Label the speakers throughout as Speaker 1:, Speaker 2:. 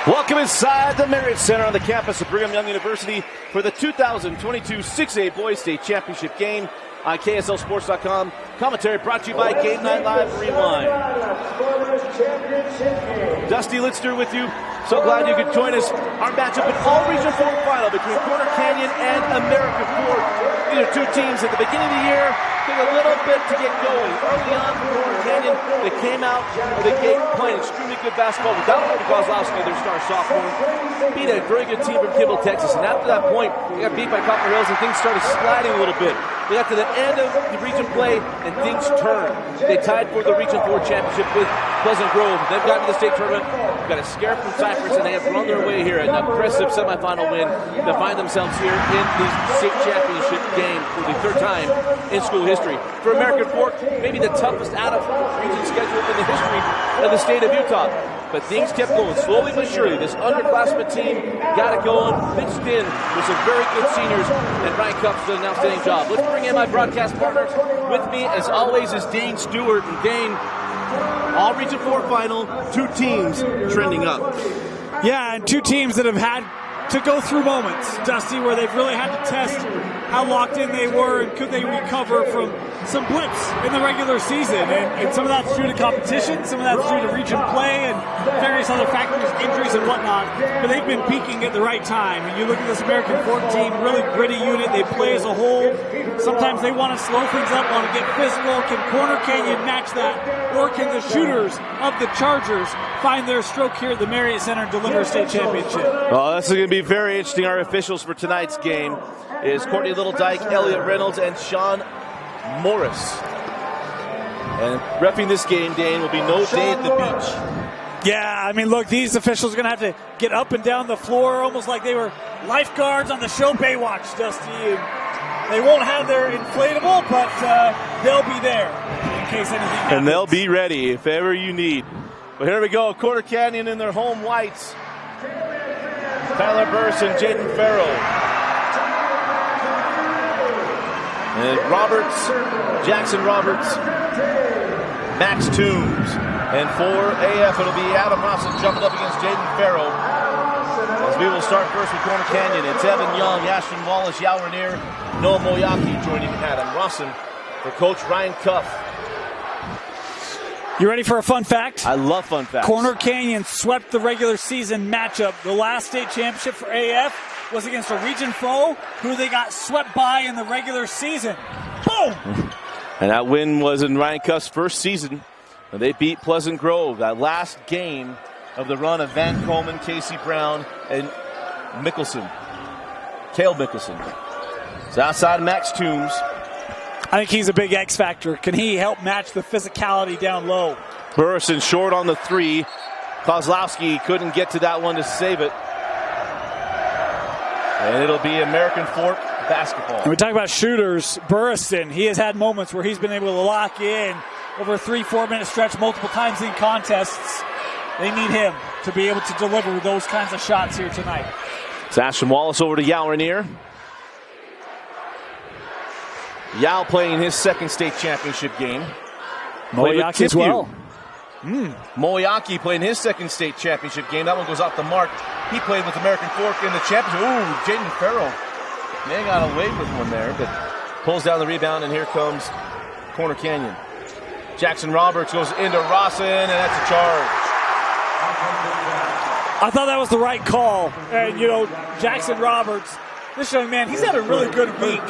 Speaker 1: Welcome inside the Marriott Center on the campus of Brigham Young University for the 2022 6A Boys State Championship game on KSLSports.com. Commentary brought to you by Game Night Live Rewind. Dusty Litster with you. So glad you could join us. Our matchup in all Region 4 final between Corner Canyon and American Fork. These are two teams at the beginning of the year. Took a little bit to get going. Early on for Corner Canyon, they came out of the gate playing extremely good basketball without Cody Kozlowski, their star sophomore. Beat a very good team from Kimball, Texas. And after that point, they got beat by Copper Hills and things started sliding a little bit. They got to the end of the region play and things turned. They tied for the Region 4 championship with Pleasant Grove. They've gotten to the state tournament, got a scare from Cypress, and they have run their way here. An impressive semifinal win to find themselves here in the state championship game for the third time in school history. For American Fork, maybe the toughest out-of-region schedule in the history of the state of Utah. But things kept going slowly but surely. This underclassmen team got it going, mixed in with some very good seniors, and Ryan Cups did an outstanding job. Let's bring in my broadcast partners. With me, as always, is Dane Stewart. And Dane, all Region 4 final, two teams trending up.
Speaker 2: Yeah, and two teams that have had to go through moments, Dusty, where they've really had to test how locked in they were and could they recover from some blips in the regular season. And some of that's due to competition, some of that's due to region play and various other factors, injuries and whatnot. But they've been peaking at the right time. And you look at this American Fork team, really gritty unit. They play as a whole. Sometimes they want to slow things up, want to get physical. Can Corner Canyon match that? Or can the shooters of the Chargers find their stroke here at the Marriott Center and deliver a state championship?
Speaker 1: Well, this is going to be very interesting. Our officials for tonight's game is Courtney Littledyke, Elliot Reynolds, and Sean Morris. And reffing this game, Dane, will be no day at the beach.
Speaker 2: Yeah, I mean, look, these officials are going to have to get up and down the floor almost like they were lifeguards on the show Baywatch, Dusty. And they won't have their inflatable, but they'll be there in case anything happens.
Speaker 1: And they'll be ready if ever you need. But here we go, Corner Canyon in their home whites. Tyler Burris and Jaden Farrell. And Jackson Roberts, Max Toombs. And for AF, it'll be Adam Rawson jumping up against Jaden Farrell. As we will start first with Corner Canyon. It's Evan Young, Ashton Wallace, Yao Rainier, Noah Moyaki joining Adam Rawson for Coach Ryan Cuff.
Speaker 2: You ready for a fun fact?
Speaker 1: I love fun facts.
Speaker 2: Corner Canyon swept the regular season matchup. The last state championship for AF was against a region foe who they got swept by in the regular season. Boom!
Speaker 1: And that win was in Ryan Cuff's first season. And they beat Pleasant Grove, that last game of the run of Van Coleman, Casey Brown, and Cale Mickelson. So outside Max Toombs.
Speaker 2: I think he's a big X factor. Can he help match the physicality down low?
Speaker 1: Burrison short on the three. Kozlowski couldn't get to that one to save it. And it'll be American Fork basketball.
Speaker 2: And we talk about shooters. Burrison, he has had moments where he's been able to lock in over a 3-4 minute stretch multiple times in contests. They need him to be able to deliver those kinds of shots here tonight.
Speaker 1: It's Ashton Wallace over to Yao Rainier. Yao playing his second state championship game.
Speaker 2: Moyaki as well.
Speaker 1: Moyaki playing his second state championship game. That one goes off the mark. He played with American Fork in the championship. Ooh, Jaden Farrell. Man got away with one there, but pulls down the rebound, and here comes Corner Canyon. Jackson Roberts goes into Rawson, and that's a charge.
Speaker 2: I thought that was the right call. And, you know, Jackson Roberts, this young man, he's had a really good week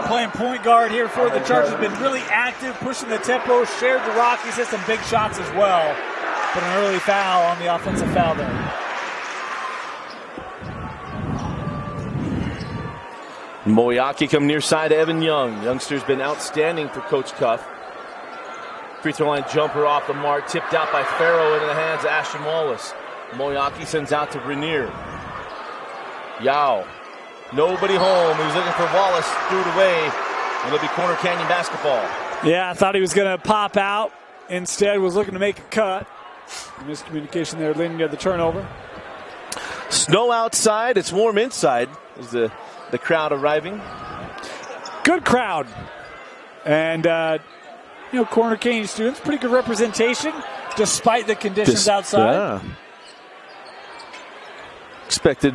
Speaker 2: playing point guard here for the Chargers. Been really active, pushing the tempo, shared the rock. He's hit some big shots as well. But an early foul on the offensive foul there.
Speaker 1: Moyaki come near side to Evan Young. Youngster's been outstanding for Coach Cuff. Free throw line jumper off the mark, tipped out by Farrow into the hands of Ashton Wallace. Moyaki sends out to Rainier. Yao. Nobody home. He was looking for Wallace, threw it away. And it'll be Corner Canyon basketball.
Speaker 2: Yeah, I thought he was going to pop out. Instead, was looking to make a cut. Miscommunication there leading to the turnover.
Speaker 1: Snow outside. It's warm inside. Is the crowd arriving.
Speaker 2: Good crowd. And, you know, Corner Canyon students, pretty good representation despite the conditions outside. Yeah.
Speaker 1: expected,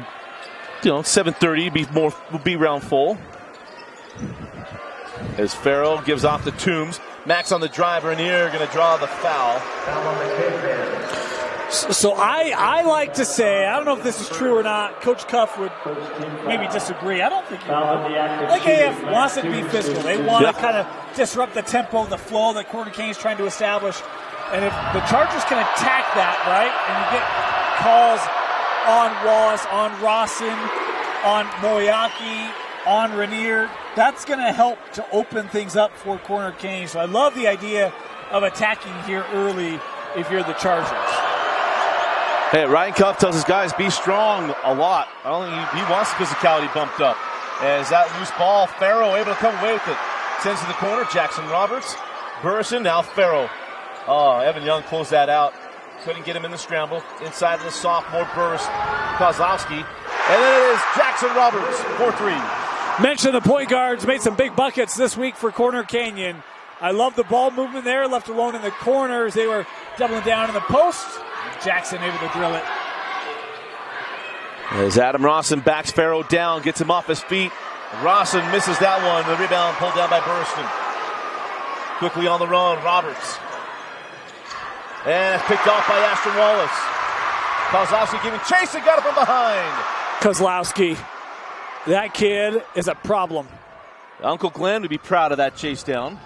Speaker 1: 7:30 will be round full. As Farrell gives off to Toombs. Max on the drive. Rainier going to draw the foul.
Speaker 2: So I like to say, I don't know if this is true or not. Coach Cuff would maybe disagree. I don't think he would. I think AF wants it to be physical. They want to kind of disrupt the tempo, the flow that Corner Kane's trying to establish. And if the Chargers can attack that, right, and you get calls on Wallace, on Rawson, on Moyaki, on Rainier, that's going to help to open things up for Corner Kane. So I love the idea of attacking here early if you're the Chargers.
Speaker 1: Hey, Ryan Cuff tells his guys, be strong a lot. I don't think he wants the physicality bumped up. As that loose ball, Farrow able to come away with it. Sends to the corner, Jackson Roberts. Burrison, now Farrow. Oh, Evan Young closed that out. Couldn't get him in the scramble. Inside of the sophomore burst, Kozlowski. And then it is Jackson Roberts, 4-3.
Speaker 2: Mentioned the point guards made some big buckets this week for Corner Canyon. I love the ball movement there, left alone in the corners. They were doubling down in the post. Jackson able to drill it.
Speaker 1: As Adam Rawson backs Farrow down, gets him off his feet. Rawson misses that one. The rebound pulled down by Burston. Quickly on the run, Roberts. And picked off by Ashton Wallace. Kozlowski giving chase and got it from behind.
Speaker 2: Kozlowski, that kid is a problem.
Speaker 1: Uncle Glenn would be proud of that chase down.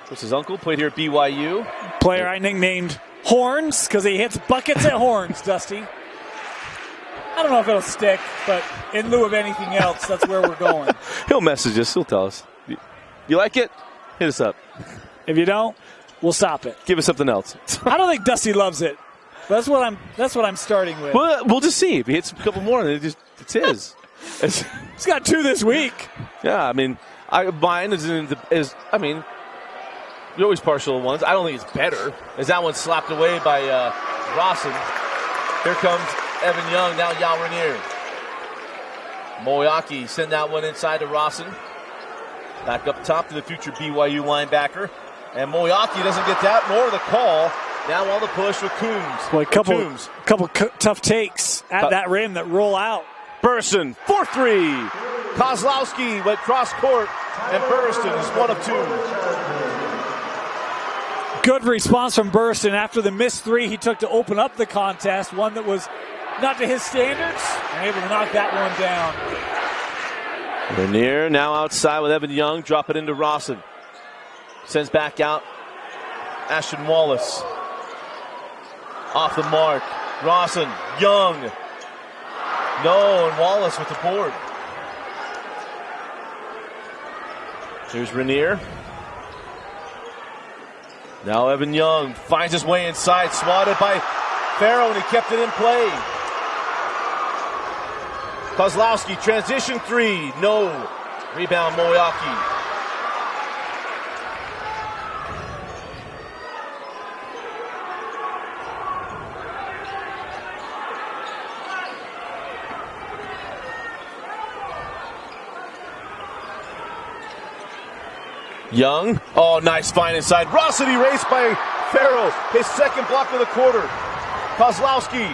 Speaker 1: What's his uncle? Played here at BYU.
Speaker 2: Player I nicknamed Horns because he hits buckets at Horns, Dusty. I don't know if it'll stick, but in lieu of anything else, that's where we're going.
Speaker 1: He'll message us. He'll tell us. You like it? Hit us up.
Speaker 2: If you don't, we'll stop it.
Speaker 1: Give us something else.
Speaker 2: I don't think Dusty loves it. That's what I'm starting with.
Speaker 1: Well, we'll just see. If he hits a couple more, then it's his.
Speaker 2: He's got 2 this week.
Speaker 1: Yeah, I mean, mine is you're always partial to ones. I don't think it's better. As that one slapped away by Rawson. Here comes Evan Young, now Yao Rainier. Moyaki send that one inside to Rawson. Back up top to the future BYU linebacker. And Moyaki doesn't get that, nor the call. Now on the push with Coombs.
Speaker 2: Boy, couple tough takes at that rim that roll out.
Speaker 1: Burson, 4-3. Kozlowski went cross court, and Burson is 1 of 2.
Speaker 2: Good response from Burson after the missed 3 he took to open up the contest, one that was not to his standards, and able to knock that one down.
Speaker 1: Rainier now outside with Evan Young, drop it into Rawson. Sends back out Ashton Wallace. Off the mark. Rawson, Young. No, and Wallace with the board. Here's Rainier. Now Evan Young finds his way inside, swatted by Farrow, and he kept it in play. Kozlowski, transition 3, no. Rebound, Moyaki. Young, oh, nice find inside. Rawson erased by Farrow. His second block of the quarter. Kozlowski.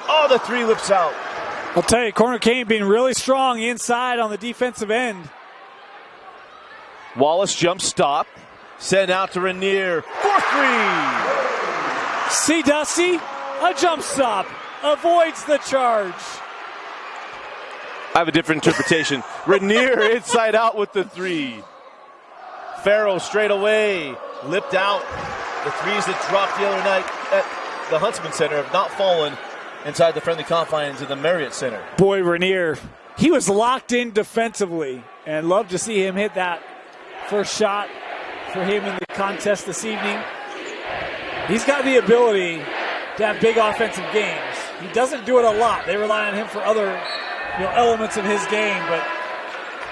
Speaker 1: Oh, the 3 lips out.
Speaker 2: I'll tell you, Corner Kane being really strong inside on the defensive end.
Speaker 1: Wallace jump stop. Send out to Rainier. 4-3.
Speaker 2: See, Dusty, a jump stop avoids the charge.
Speaker 1: I have a different interpretation. Rainier inside out with the 3. Farrow straight away, lipped out. The 3s that dropped the other night at the Huntsman Center have not fallen inside the friendly confines of the Marriott Center.
Speaker 2: Boy, Rainier, he was locked in defensively, and love to see him hit that first shot for him in the contest this evening. He's got the ability to have big offensive games. He doesn't do it a lot. They rely on him for other elements of his game, but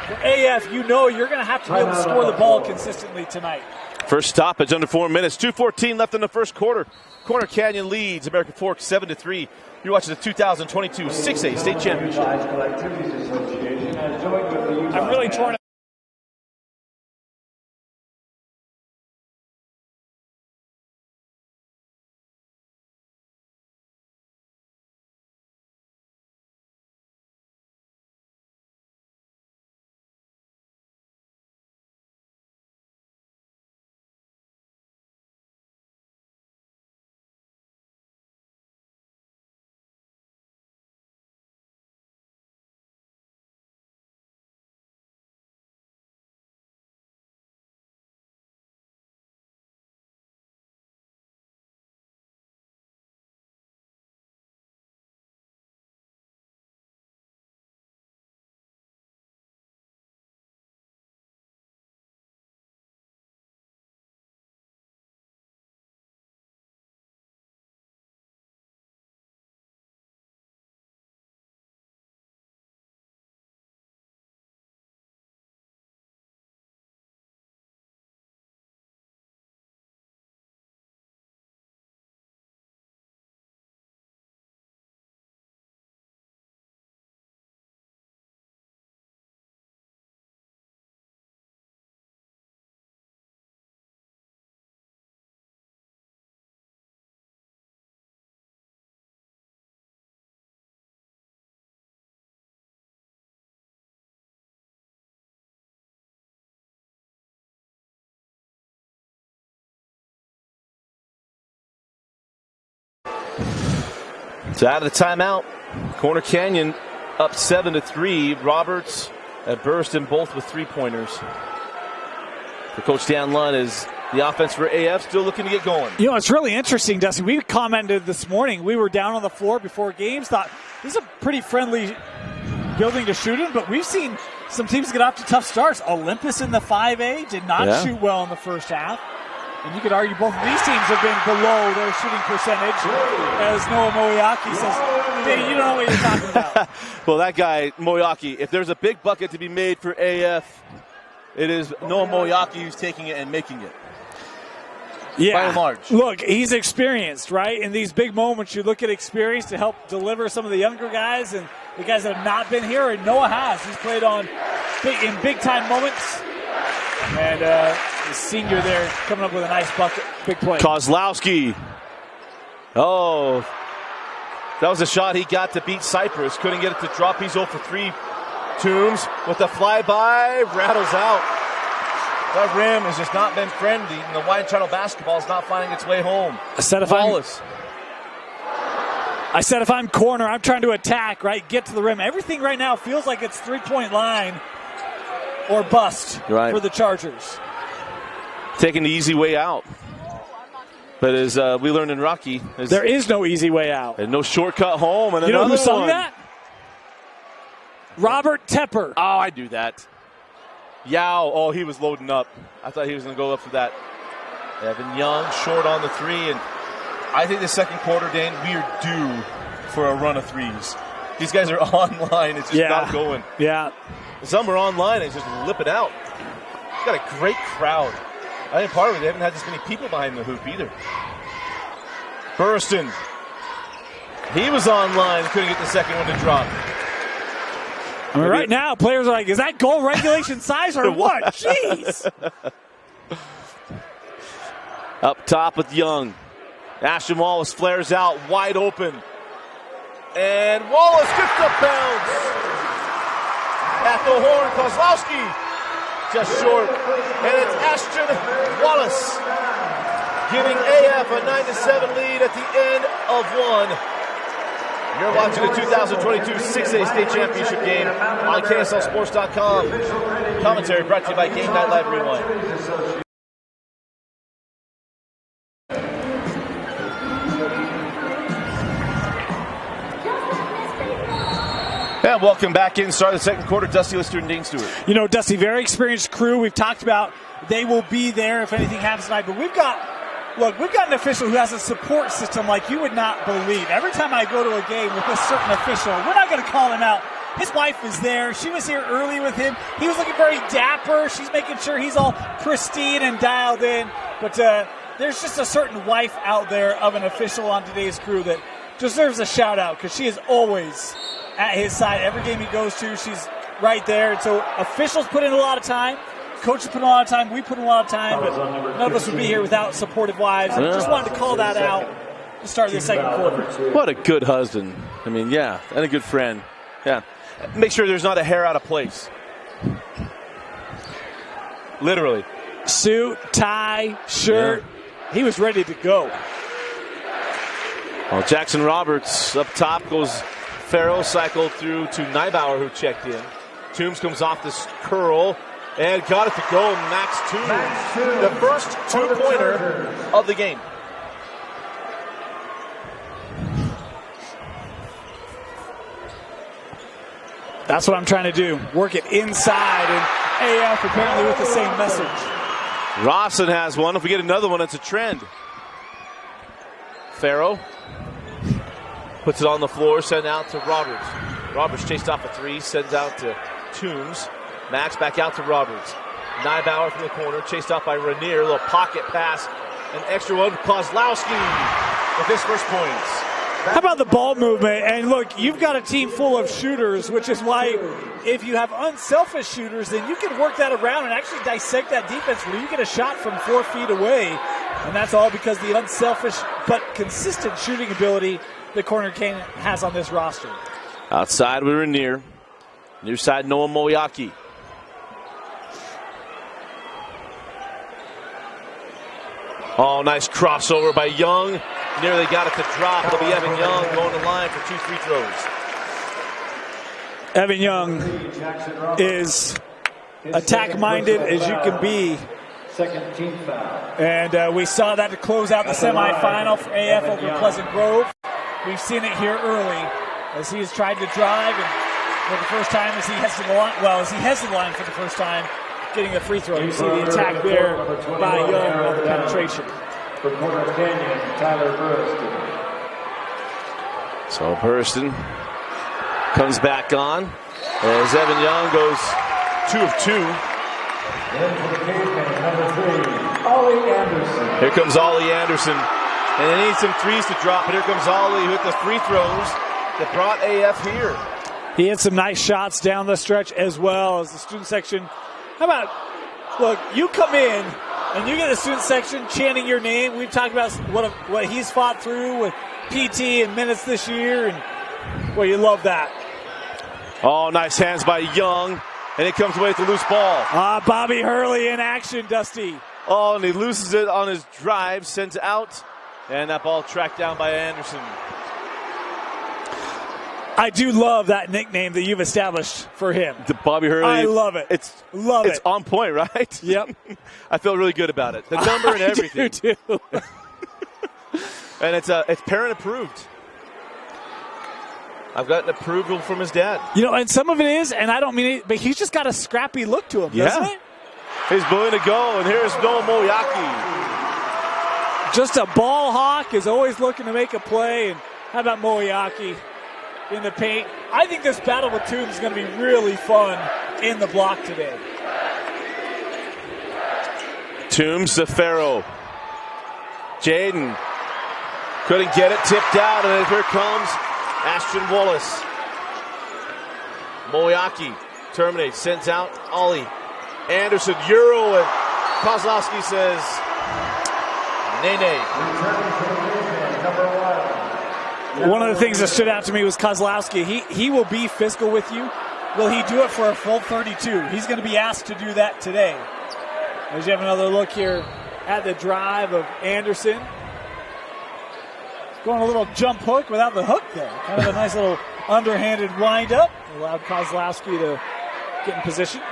Speaker 2: for AF, you're going to have to be able to score the ball consistently tonight.
Speaker 1: First stoppage under 4 minutes. 2:14 left in the first quarter. Corner Canyon leads American Fork 7-3. You're watching the 2022 6A State Championship.
Speaker 2: I'm really torn
Speaker 1: So out of the timeout, Corner Canyon up 7-3. Roberts and Burston both with 3-pointers. For Coach Dan Lund is the offense for AF still looking to get going.
Speaker 2: You know, it's really interesting, Dusty. We commented this morning. We were down on the floor before games. Thought this is a pretty friendly building to shoot in, but we've seen some teams get off to tough starts. Olympus in the 5A did not shoot well in the first half. And you could argue both of these teams have been below their shooting percentage. As Noah Moyaki says, hey, you don't know what you're talking about.
Speaker 1: Well, that guy, Moyaki, if there's a big bucket to be made for AF, it is Noah Moyaki who's taking it and making it.
Speaker 2: Yeah.
Speaker 1: By and large.
Speaker 2: Look, he's experienced, right? In these big moments, you look at experience to help deliver some of the younger guys and the guys that have not been here, and Noah has. He's played in big-time moments. And the senior there coming up with a nice bucket, big play.
Speaker 1: Kozlowski. Oh, that was a shot he got to beat Cypress. Couldn't get it to drop. He's 0 for 3. Toombs with the flyby, rattles out. That rim has just not been friendly, and the wide channel basketball is not finding its way home.
Speaker 2: I said if I'm corner, I'm trying to attack, right? Get to the rim. Everything right now feels like it's three-point line or bust for the Chargers.
Speaker 1: Taking the easy way out. But as we learned in Rocky,
Speaker 2: there is no easy way out.
Speaker 1: And no shortcut home. And
Speaker 2: you know who sung that? Robert Tepper.
Speaker 1: Oh, I do that. Yao. Oh, he was loading up. I thought he was going to go up for that. Evan Young short on the 3. And I think the second quarter, Dan, we are due for a run of threes. These guys are online. It's just not going.
Speaker 2: Yeah.
Speaker 1: Some are online. It's just lipping out. Got a great crowd. I think part of it, they haven't had this many people behind the hoop either. Burston. He was online. Couldn't get the second one to drop.
Speaker 2: I mean, right now, players are like, is that goal regulation size or what? Jeez.
Speaker 1: Up top with Young. Ashton Wallace flares out, wide open. And Wallace gets the bounce. At the horn, Kozlowski just short. And it's Ashton Wallace giving AF a 9-7 lead at the end of one. You're watching the 2022 6A State Championship game on KSLSports.com. Commentary brought to you by Game Night Live Rewind. And welcome back in. Start of the second quarter. Dusty Lister and Dean Stewart.
Speaker 2: You know, Dusty, very experienced crew. We've talked about they will be there if anything happens tonight. But we've got an official who has a support system like you would not believe. Every time I go to a game with this certain official, we're not going to call him out. His wife is there. She was here early with him. He was looking very dapper. She's making sure he's all pristine and dialed in. But there's just a certain wife out there of an official on today's crew that deserves a shout-out because she is always at his side. Every game he goes to, she's right there. And so officials put in a lot of time. Coaches put in a lot of time. We put in a lot of time. But none of us would be here without supportive wives. And just wanted to call that out to start the second quarter.
Speaker 1: What a good husband. I mean, yeah, and a good friend. Yeah. Make sure there's not a hair out of place. Literally.
Speaker 2: Suit, tie, shirt. Yeah. He was ready to go.
Speaker 1: Well, Jackson Roberts up top goes Farrell, cycled through to Neibauer, who checked in. Toombs comes off this curl and got it to go. Max Toombs, the first two-pointer of the game.
Speaker 2: That's what I'm trying to do. Work it inside, and AF apparently with the same message.
Speaker 1: Rawson has one. If we get another one, it's a trend. Farrow puts it on the floor, send out to Roberts. Roberts chased off a 3, sends out to Toombs. Max back out to Roberts. Neibauer from the corner, chased off by Rainier. A little pocket pass. An extra one. Kozlowski with his first points.
Speaker 2: How about the ball movement? And look, you've got a team full of shooters, which is why if you have unselfish shooters, then you can work that around and actually dissect that defense where you get a shot from 4 feet away. And that's all because the unselfish but consistent shooting ability that Corner Canyon has on this roster.
Speaker 1: Outside we were near. Near side Noah Moyaki. Oh, nice crossover by Young. Nearly got it to drop. It'll be Evan Young going to line for 2 free throws.
Speaker 2: Evan Young is attack-minded as you can be.
Speaker 3: Second team foul.
Speaker 2: And we saw that to close out the semifinal for AF over Pleasant Grove. We've seen it here early as he has tried to drive, and for the first time as he heads to the line, for the first time, getting a free throw. You see the attack there by Young on the penetration.
Speaker 3: For Corner Canyon, Tyler Burriston.
Speaker 1: So Burriston comes back on as Evan Young goes 2 of 2.
Speaker 3: Then for the Cavemen, number 3, Ollie Anderson.
Speaker 1: Here comes Ollie Anderson. And they need some threes to drop, but here comes Ollie with the free throws that brought AF here.
Speaker 2: He had some nice shots down the stretch as well as the student section. How about, look, you come in and you get the student section chanting your name. We've talked about what he's fought through with PT and minutes this year, and well, you love that.
Speaker 1: Oh, nice hands by Young, and it comes away with the loose ball.
Speaker 2: Bobby Hurley in action, Dusty.
Speaker 1: Oh, and he loses it on his drive, sends it out, and that ball tracked down by Anderson.
Speaker 2: I do love that nickname that you've established for him.
Speaker 1: The Bobby Hurley.
Speaker 2: I love it. It's
Speaker 1: on point, right?
Speaker 2: Yep.
Speaker 1: I feel really good about it. The number and everything.
Speaker 2: I do too.
Speaker 1: And it's parent approved. I've gotten approval from his dad.
Speaker 2: You know, and some of it is, and I don't mean it, but he's just got a scrappy look to him, doesn't it?
Speaker 1: He's willing to go, and here's Noah Moyaki.
Speaker 2: Just a ball hawk, is always looking to make a play. And how about Moyaki in the paint? I think this battle with Toombs is going to be really fun in the block today.
Speaker 1: Toombs to Farrow. Jaden couldn't get it, tipped out, and then here comes Ashton Wallace. Moyaki terminates, sends out Ollie. Anderson, Euro, and Kozlowski says, nay.
Speaker 2: One of the things that stood out to me was Kozlowski. He will be physical with you. Will he do it for a full 32? He's going to be asked to do that today. As you have another look here at the drive of Anderson. Going a little jump hook without the hook there. Kind of a nice little underhanded wind up. Allowed Kozlowski to get in position.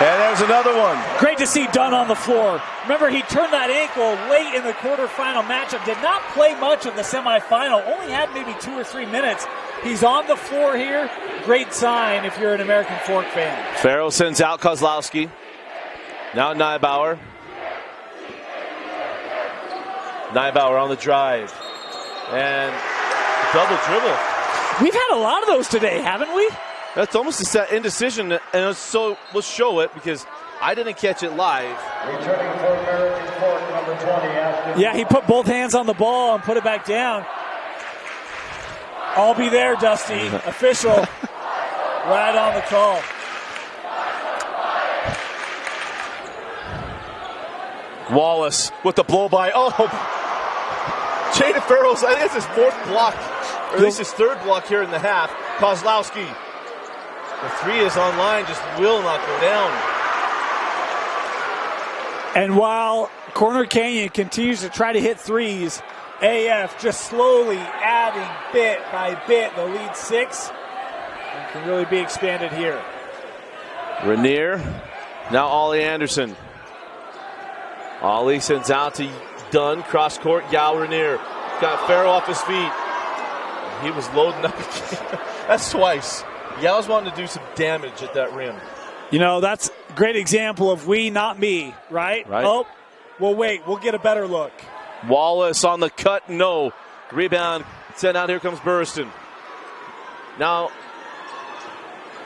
Speaker 1: And there's another one.
Speaker 2: Great to see Dunn on the floor. Remember, he turned that ankle late in the quarterfinal matchup. Did not play much of the semifinal. Only had maybe 2 or 3 minutes. He's on the floor here. Great sign if you're an American Fork fan.
Speaker 1: Farrell sends out Kozlowski. Now Neibauer. Neibauer on the drive. And double dribble.
Speaker 2: We've had a lot of those today, haven't we?
Speaker 1: That's almost a set indecision, and so we'll show it because I didn't catch it live.
Speaker 3: Returning for American Fork, number 20. Ashton.
Speaker 2: Yeah, he put both hands on the ball and put it back down. I'll be there, Dusty. Official. Right on the call.
Speaker 1: Wallace with the blow-by. Oh, Jaden Farrell's, I think it's his 4th block, or at least his 3rd block here in the half. Kozlowski. The 3 is online, just will not go down.
Speaker 2: And while Corner Canyon continues to try to hit threes, AF just slowly adding bit by bit the lead 6 and can really be expanded here.
Speaker 1: Rainier, now Ollie Anderson. Ollie sends out to Dunn, cross court, Yao Rainier. Got Farrell off his feet. He was loading up again. That's twice. Yao's wanting to do some damage at that rim.
Speaker 2: You know, that's a great example of we, not me, right? Oh, well, wait, we'll get a better look.
Speaker 1: Wallace on the cut, no. Rebound, sent out, here comes Burriston. Now,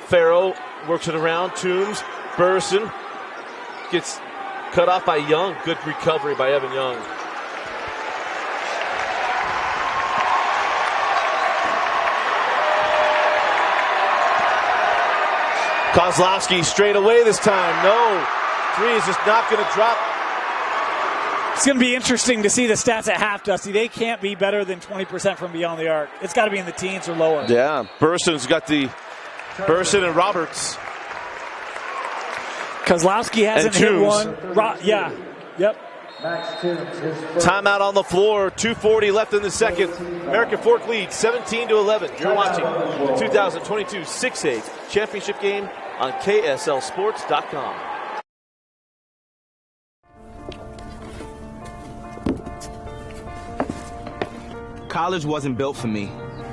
Speaker 1: Farrell works it around, Toombs, Burriston gets cut off by Young. Good recovery by Evan Young. Kozlowski straight away this time. No. 3 is just not going to drop.
Speaker 2: It's going to be interesting to see the stats at half, Dusty. They can't be better than 20% from beyond the arc. It's got to be in the teens or lower.
Speaker 1: Yeah. Burriston's got the Burriston and Roberts.
Speaker 2: Kozlowski hasn't hit one. Yep.
Speaker 3: Max Toombs, his first.
Speaker 1: Timeout on the floor. 2:40 left in the second. American Fork leads 17-11. You're watching the 2022 6A championship game on KSLSports.com.
Speaker 4: College wasn't built for me.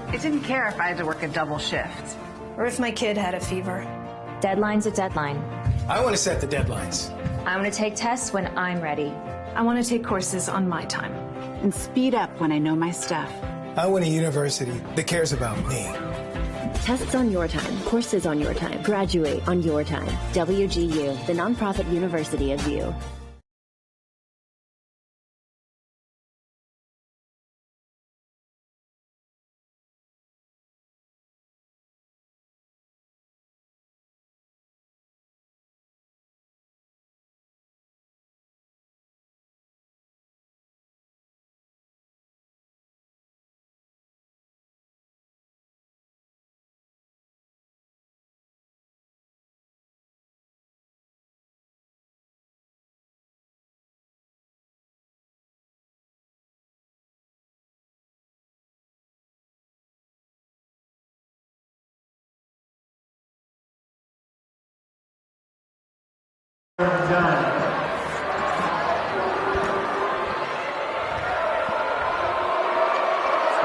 Speaker 5: I didn't care if I had to work a double shift.
Speaker 6: Or if my kid had a fever.
Speaker 7: Deadline's a deadline.
Speaker 8: I want to set the deadlines.
Speaker 7: I want to take tests when I'm ready.
Speaker 6: I want to take courses on my time.
Speaker 5: And speed up when I know my stuff.
Speaker 8: I want a university that cares about me.
Speaker 9: Tests on your time, courses on your time, graduate on your time. WGU, the nonprofit university of you.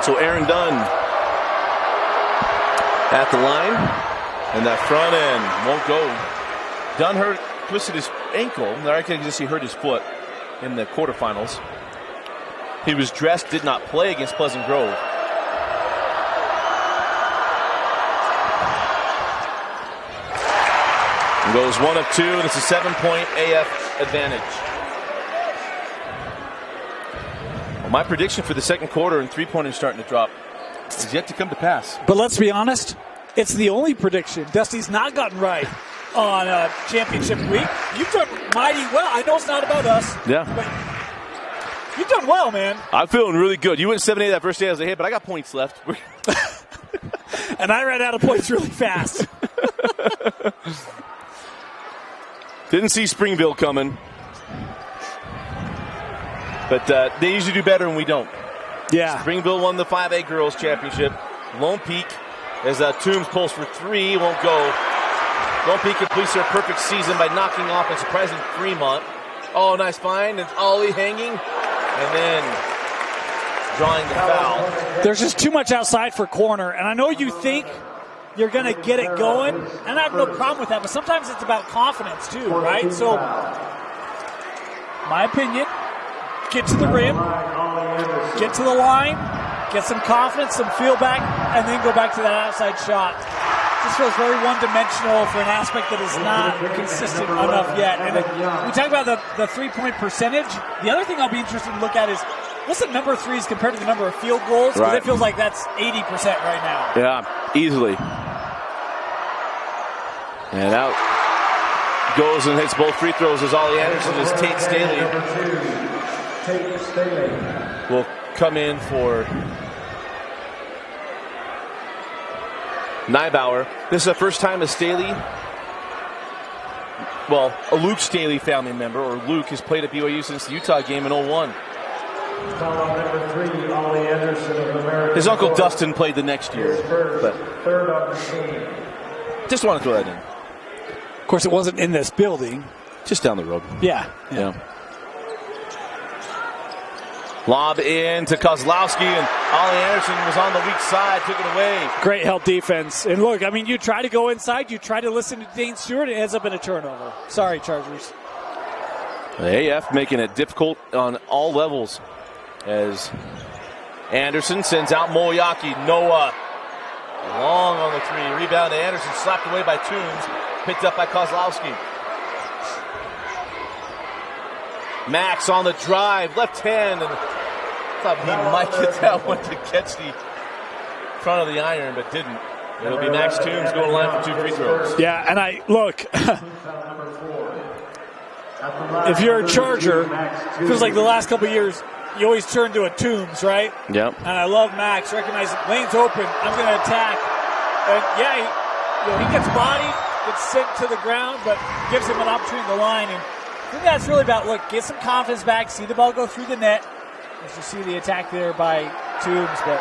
Speaker 1: So Aaron Dunn at the line, and that front end won't go. Dunn twisted his ankle. I can just see hurt his foot in the quarterfinals. He was dressed, did not play against Pleasant Grove. And goes 1 of 2, and it's a 7-point AF advantage. Well, my prediction for the second quarter and three-pointers starting to drop is yet to come to pass.
Speaker 2: But let's be honest, it's the only prediction Dusty's not gotten right on championship week. You've done mighty well. I know it's not about us.
Speaker 1: Yeah.
Speaker 2: But you've done well, man.
Speaker 1: I'm feeling really good. You went 7-8 that first day as a hit, but I got points left.
Speaker 2: And I ran out of points really fast.
Speaker 1: Didn't see Springville coming. But they usually do better when we don't.
Speaker 2: Yeah.
Speaker 1: Springville won the 5A Girls Championship. Lone Peak, as Toombs pulls for three, won't go. Lone Peak completes their perfect season by knocking off and surprising Fremont. Oh, nice find. And Ollie hanging. And then drawing the foul.
Speaker 2: There's just too much outside for corner. And I know you think you're going to get it going. And I have no problem with that. But sometimes it's about confidence, too, right? So, my opinion, get to the rim, get to the line, get some confidence, some feel back, and then go back to that outside shot. This feels very one-dimensional for an aspect that is not consistent enough yet. And we talk about the three-point percentage. The other thing I'll be interested to look at is what's the number of threes compared to the number of field goals? Because it feels like that's 80% right now.
Speaker 1: Yeah, easily. And out goes and hits both free throws as Ollie Anderson as Tate Staley will come in for Neibauer. This is the first time a Staley, well, a Luke Staley family member, or Luke, has played at BYU since the Utah game in 01. His uncle Dustin played the next year. But just want to throw that in.
Speaker 2: Of course, it wasn't in this building.
Speaker 1: Just down the road.
Speaker 2: Yeah.
Speaker 1: Lob in to Kozlowski, and Ollie Anderson was on the weak side, took it away.
Speaker 2: Great help defense. And look, I mean, you try to go inside, you try to listen to Dane Stewart, it ends up in a turnover. Sorry, Chargers.
Speaker 1: The AF making it difficult on all levels as Anderson sends out Moyaki. Noah long on the three. Rebound to Anderson, slapped away by Toombs, picked up by Kozlowski. Max on the drive, left hand, and thought he might get that one to catch the front of the iron, but didn't. It'll be Max Toombs going to line for 2 free throws.
Speaker 2: Yeah, and look, if you're a Charger, it feels like the last couple of years, you always turn to a Toombs, right?
Speaker 1: Yep.
Speaker 2: And I love Max, recognizing lane's open, I'm going to attack. And yeah, he gets bodied, gets sent to the ground, but gives him an opportunity to line. And think that's really about, look, get some confidence back, see the ball go through the net. As you see the attack there by Toombs, but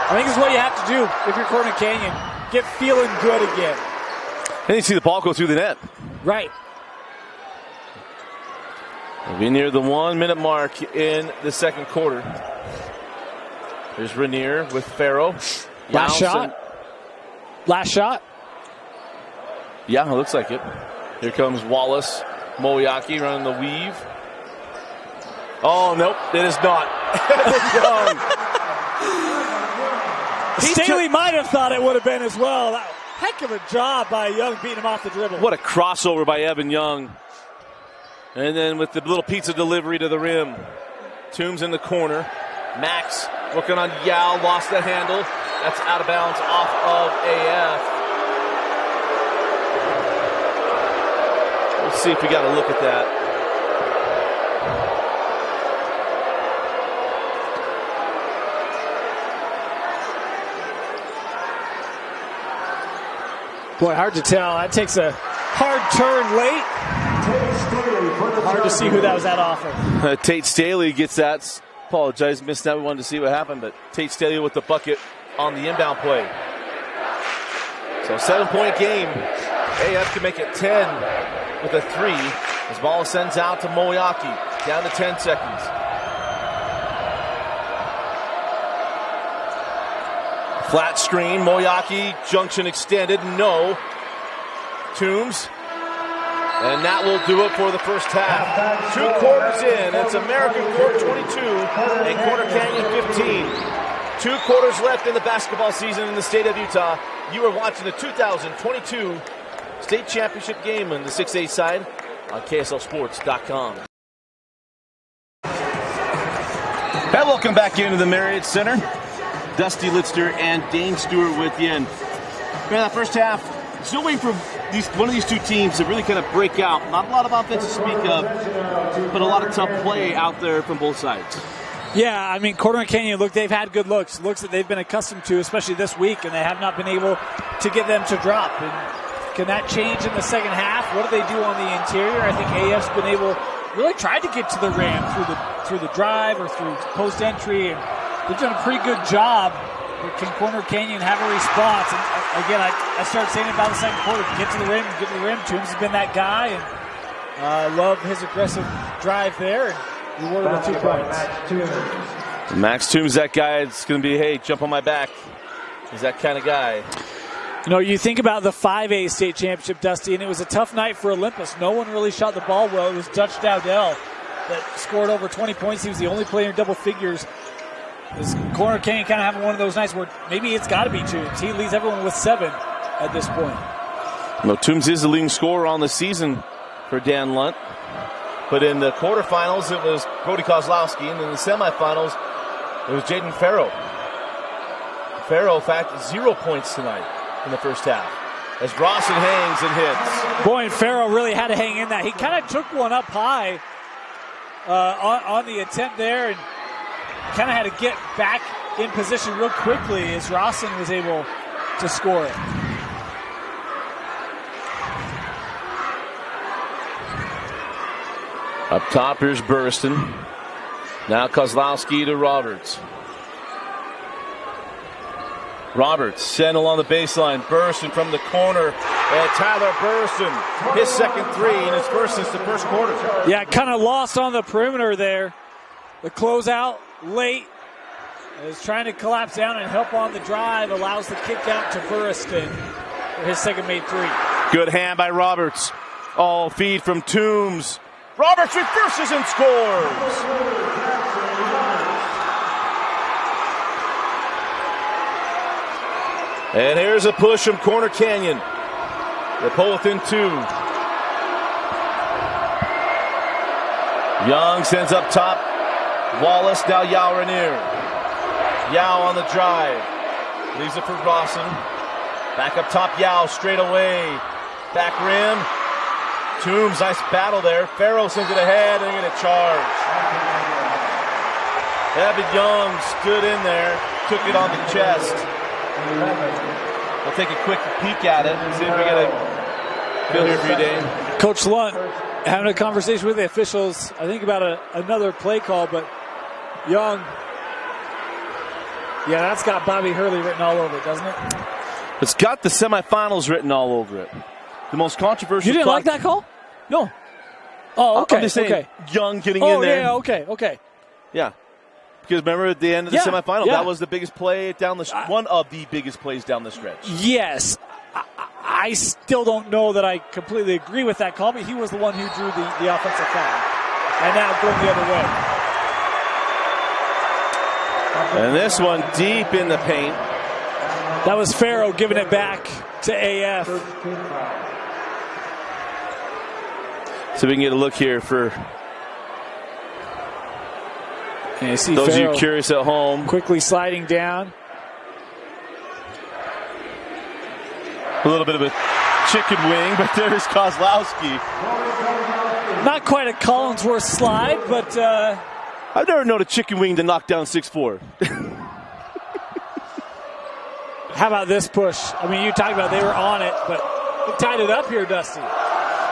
Speaker 2: I think it's what you have to do if you're Corner Canyon. Get feeling good again.
Speaker 1: And you see the ball go through the net.
Speaker 2: Right.
Speaker 1: We'll be near the 1 minute mark in the second quarter. There's Rainier with Farrow.
Speaker 2: Last shot. Last shot.
Speaker 1: Yeah, it looks like it. Here comes Wallace. Moyaki running the weave. Oh, nope, it is not.
Speaker 2: Staley might have thought it would have been as well. That heck of a job by Young beating him off the dribble.
Speaker 1: What a crossover by Evan Young. And then with the little pizza delivery to the rim. Toombs in the corner. Max working on Yao, lost the handle. That's out of bounds off of AF. Let's see if we got a look at that.
Speaker 2: Boy, hard to tell. That takes a hard turn late. Hard to see who that was at off of.
Speaker 1: Tate Staley gets that. Apologize, missed that. We wanted to see what happened, but Tate Staley with the bucket on the inbound play. So 7-point game. AF can make it 10 with a 3. As ball sends out to Moyaki. Down to 10 seconds. Flat screen. Moyaki. Junction extended. No. Toombs. And that will do it for the first half. 2 quarters in. It's American Court 22 and Corner Canyon 15. 2 quarters left in the basketball season in the state of Utah. You are watching the 2022 state championship game on the 6A side on KSLSports.com. And welcome back into the Marriott Center. Dusty Litster and Dane Stewart with you. And man, that first half, still waiting for one of these two teams to really kind of break out. Not a lot of offense to speak of, but a lot of tough play out there from both sides.
Speaker 2: Yeah, I mean, Corner Canyon, look, they've had good looks that they've been accustomed to, especially this week, and they have not been able to get them to drop. And can that change in the second half? What do they do on the interior? I think AF's been able, really tried to get to the rim through the drive or through post entry, and they've done a pretty good job. But can Corner Canyon have a response? And again, I started saying about the second quarter, get to the rim. Toombs has been that guy, and I love his aggressive drive there. And rewarded with 2 points.
Speaker 1: Max Toombs, that guy. It's going to be, hey, jump on my back. He's that kind of guy.
Speaker 2: You know, you think about the 5A state championship, Dusty, and it was a tough night for Olympus. No one really shot the ball well. It was Dutch Dowdell that scored over 20 points. He was the only player in double figures. This Corner Canyon kind of having one of those nights where maybe it's got to be Toombs. He leads everyone with 7 at this point.
Speaker 1: No, Toombs is the leading scorer on the season for Dan Lunt. But in the quarterfinals, it was Brody Kozlowski. And in the semifinals, it was Jaden Farrow. Farrow, in fact, 0 points tonight in the first half. As Rawson hangs and hits.
Speaker 2: Boy, and Farrow really had to hang in that. He kind of took one up high on the attempt there and kind of had to get back in position real quickly as Rawson was able to score it.
Speaker 1: Up top, here's Burriston. Now Kozlowski to Roberts. Roberts sent along the baseline. Burriston from the corner. And Tyler Burriston, his second 3 and his first since the first quarter.
Speaker 2: Yeah, kind of lost on the perimeter there. The closeout late is trying to collapse down and help on the drive. Allows the kick out to Burriston for his second made 3.
Speaker 1: Good hand by Roberts. All feed from Toombs. Roberts reverses and scores. And here's a push from Corner Canyon. They're both in 2. Young sends up top. Wallace, now Yao Rainier. Yao on the drive. Leaves it for Rawson. Back up top, Yao straight away. Back rim. Toombs, nice battle there. Farrow sends it ahead and they get a charge. Evan Young stood in there, took it on the chest. We'll take a quick peek at it and see if we get a feel here for you, Dane.
Speaker 2: Coach Lunt having a conversation with the officials, I think, about another play call, but Young, yeah, that's got Bobby Hurley written all over it, doesn't it?
Speaker 1: It's got the semifinals written all over it. The most controversial.
Speaker 2: You didn't like that call?
Speaker 1: No.
Speaker 2: Oh, okay.
Speaker 1: I'm just saying,
Speaker 2: okay.
Speaker 1: Young getting in there.
Speaker 2: Yeah, okay.
Speaker 1: Yeah. Because remember at the end of the semifinal, that was the biggest play down the one of the biggest plays down the stretch.
Speaker 2: Yes. I still don't know that I completely agree with that call, but he was the one who drew the offensive foul. And now going the other way.
Speaker 1: And this one deep in the paint.
Speaker 2: That was Farrow giving it back to AF.
Speaker 1: So we can get a look here for
Speaker 2: those
Speaker 1: of you curious at home.
Speaker 2: Quickly sliding down.
Speaker 1: A little bit of a chicken wing, but there's Kozlowski.
Speaker 2: Not quite a Collinsworth slide, but
Speaker 1: I've never known a chicken wing to knock down 6'4".
Speaker 2: How about this push? I mean, you talked about they were on it, but they tied it up here, Dusty.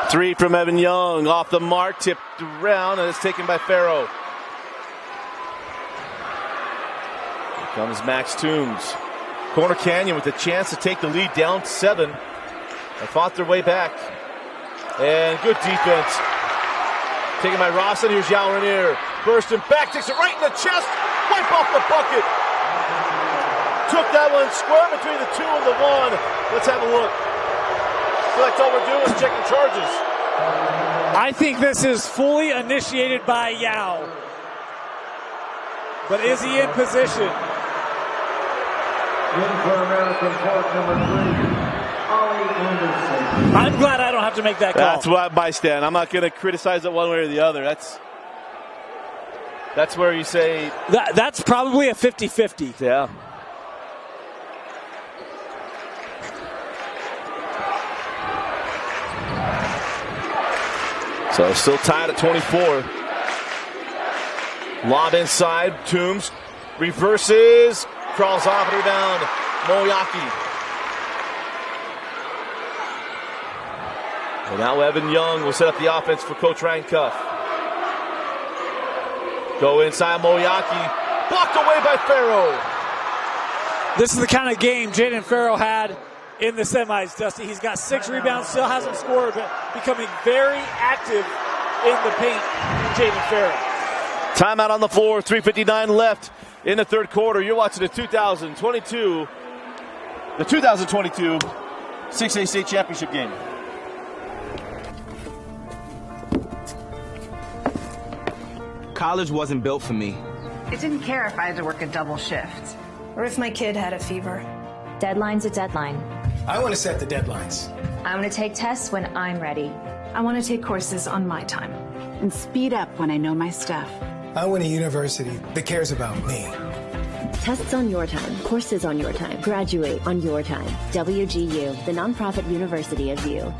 Speaker 1: 3 from Evan Young, off the mark, tipped around, and it's taken by Farrow. Here comes Max Toombs. Corner Canyon with a chance to take the lead down 7. They fought their way back. And good defense. Taken by Rawson. Here's Yao Rainier. Bursting back, takes it right in the chest. Wipe off the bucket. Took that one square between the 2 and the 1. Let's have a look. I feel like all we're doing is checking charges.
Speaker 2: I think this is fully initiated by Yao. But is he in position? I'm glad I don't have to make that call.
Speaker 1: That's what my stand. I'm not going to criticize it one way or the other. That's where you say...
Speaker 2: That's probably a 50-50.
Speaker 1: Yeah. So still tied at 24. Lob inside. Toombs reverses. Crawls off and rebound. Moyaki. And now Evan Young will set up the offense for Coach Ryan Cuff. Go inside Moyaki. Blocked away by Farrow.
Speaker 2: This is the kind of game Jaden Farrow had in the semis, Dusty. He's got 6 rebounds, still hasn't scored, but becoming very active in the paint, Jaden Farrow.
Speaker 1: Timeout on the floor, 3:59 left in the third quarter. You're watching the 2022 6A state championship game.
Speaker 4: College wasn't built for me.
Speaker 5: I didn't care if I had to work a double shift.
Speaker 6: Or if my kid had a fever.
Speaker 7: Deadline's a deadline.
Speaker 8: I want to set the deadlines.
Speaker 7: I want to take tests when I'm ready.
Speaker 6: I want to take courses on my time.
Speaker 5: And speed up when I know my stuff.
Speaker 8: I want a university that cares about me.
Speaker 9: Tests on your time, courses on your time, graduate on your time. WGU, the nonprofit university of you.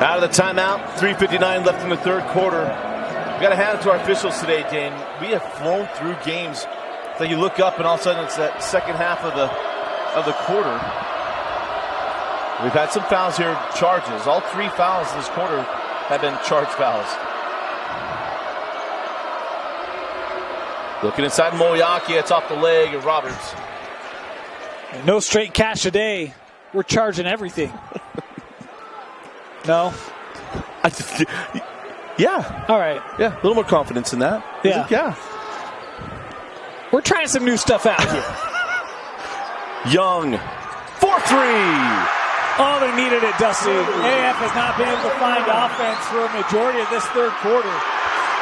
Speaker 1: Out of the timeout, 3:59 left in the third quarter. We got to hand it to our officials today, Dane. We have flown through games. So you look up and all of a sudden it's that second half of the quarter. We've had some fouls here, charges. All 3 fouls this quarter have been charge fouls. Looking inside Moyaki, it's off the leg of Roberts.
Speaker 2: No straight cash a day. We're charging everything. No?
Speaker 1: Yeah.
Speaker 2: All right.
Speaker 1: Yeah, a little more confidence in that.
Speaker 2: Yeah.
Speaker 1: Yeah.
Speaker 2: We're trying some new stuff out here.
Speaker 1: Young, 4-3.
Speaker 2: Oh, they needed it, Dusty. AF has not been able to find offense for a majority of this third quarter.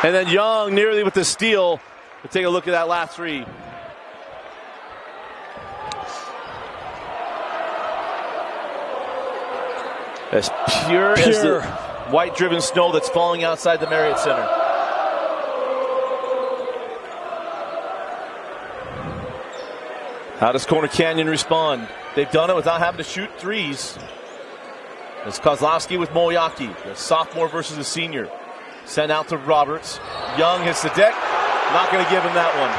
Speaker 1: And then Young nearly with the steal. We'll take a look at that last 3. As pure as the white-driven snow that's falling outside the Marriott Center. How does Corner Canyon respond? They've done it without having to shoot threes. It's Kozlowski with Moyaki, the sophomore versus a senior. Sent out to Roberts. Young hits the deck. Not going to give him that one.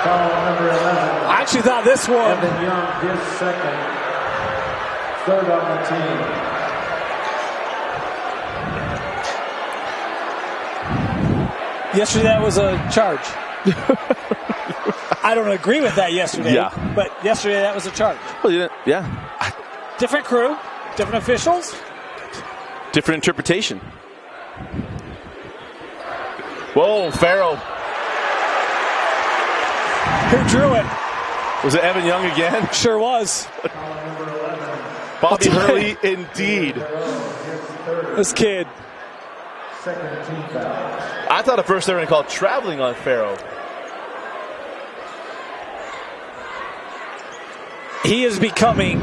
Speaker 3: Foul number 11.
Speaker 2: I actually thought this one.
Speaker 3: Evan Young, his second. Third on the team.
Speaker 2: Yesterday that was a charge. I don't agree with that yesterday.
Speaker 1: Yeah.
Speaker 2: But yesterday that was a charge.
Speaker 1: Well, yeah.
Speaker 2: Different crew, different officials.
Speaker 1: Different interpretation. Whoa, Farrell.
Speaker 2: Who drew it?
Speaker 1: Was it Evan Young again?
Speaker 2: Sure was.
Speaker 1: Bobby Hurley, indeed.
Speaker 2: This kid.
Speaker 3: Second team foul.
Speaker 1: I thought at first they were going to call traveling on Farrell.
Speaker 2: He is becoming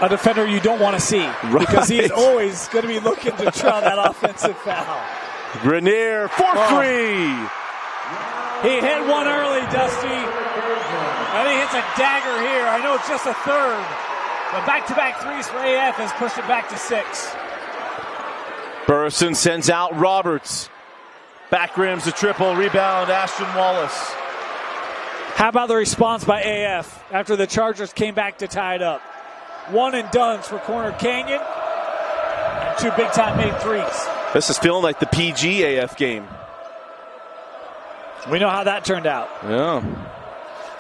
Speaker 2: a defender you don't want to see.
Speaker 1: Right.
Speaker 2: Because he's always going to be looking to draw that offensive foul.
Speaker 1: Grenier, 4-3.
Speaker 2: He hit one early, Dusty. I think he hits a dagger here. I know it's just a third. But back-to-back threes for AF has pushed it back to 6.
Speaker 1: Burson sends out Roberts. Back rims the triple, rebound, Ashton Wallace.
Speaker 2: How about the response by AF after the Chargers came back to tie it up? One and dones for Corner Canyon. And 2 big-time made threes.
Speaker 1: This is feeling like the PG AF game.
Speaker 2: We know how that turned out.
Speaker 1: Yeah.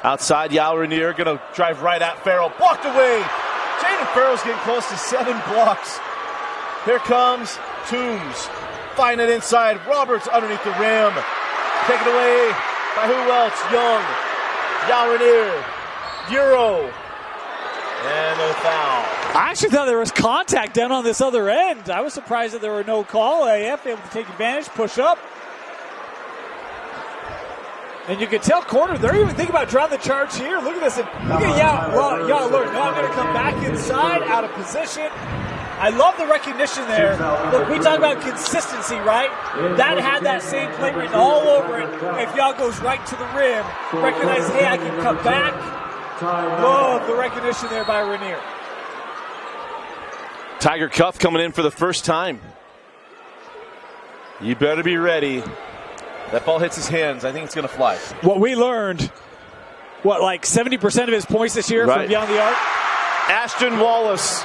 Speaker 1: Outside, Yao Rainier going to drive right at Farrell. Blocked away. Jaden Farrell's getting close to 7 blocks. Here comes Toombs. Find it inside. Roberts underneath the rim. Taken away by who else? Young. Yao Rainier. Euro. And a foul.
Speaker 2: I actually thought there was contact down on this other end. I was surprised that there were no call. AF able to take advantage, push up. And you can tell Corner, they're even thinking about drawing the charge here. Look at this. And look at Yao alert. Now I'm going to come back inside, out of position. I love the recognition there. Look, we talk about consistency, right? That had that same play written all over it. If Yao goes right to the rim, recognize, hey, I can come back. Love the recognition there by Rainier.
Speaker 1: Tiger Cuff coming in for the first time. You better be ready. That ball hits his hands. I think it's going to fly.
Speaker 2: What we learned, like 70% of his points this year from beyond the arc?
Speaker 1: Ashton Wallace,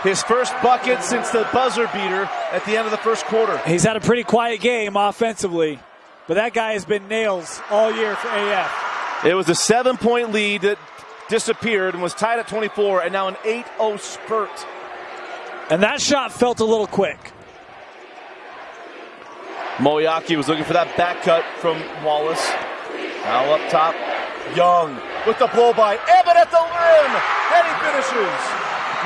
Speaker 1: his first bucket since the buzzer beater at the end of the first quarter.
Speaker 2: He's had a pretty quiet game offensively, but that guy has been nails all year for AF.
Speaker 1: It was a 7-point lead that disappeared and was tied at 24, and now an 8-0 spurt.
Speaker 2: And that shot felt a little quick.
Speaker 1: Moyaki was looking for that back cut from Wallace. Now up top, Young with the blow by. Evan at the rim, and he finishes.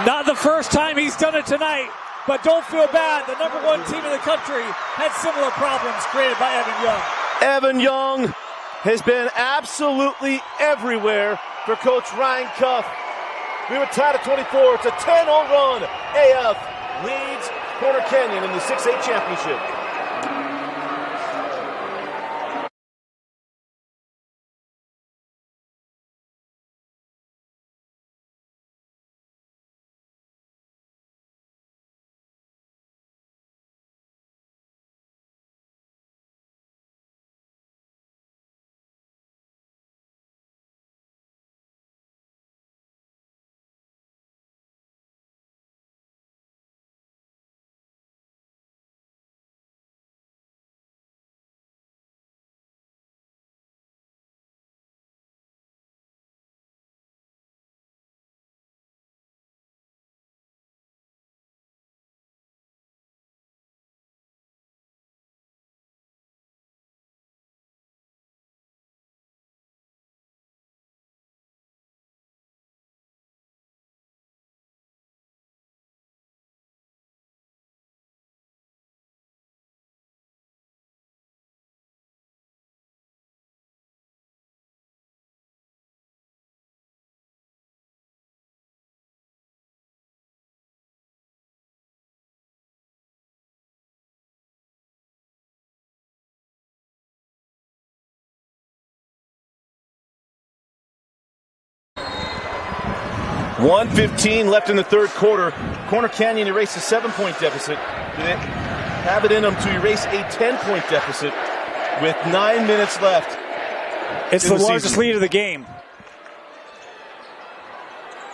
Speaker 2: Not the first time he's done it tonight, but don't feel bad. The #1 team in the country had similar problems created by Evan Young.
Speaker 1: Evan Young has been absolutely everywhere for Coach Ryan Cuff. We were tied at 24. It's a 10-0 run. AF leads Corner Canyon in the 6A championship. 1:15 left in the third quarter. Corner Canyon erased a 7-point deficit. They have it in them to erase a 10-point deficit with 9 minutes left.
Speaker 2: It's the largest lead of the game.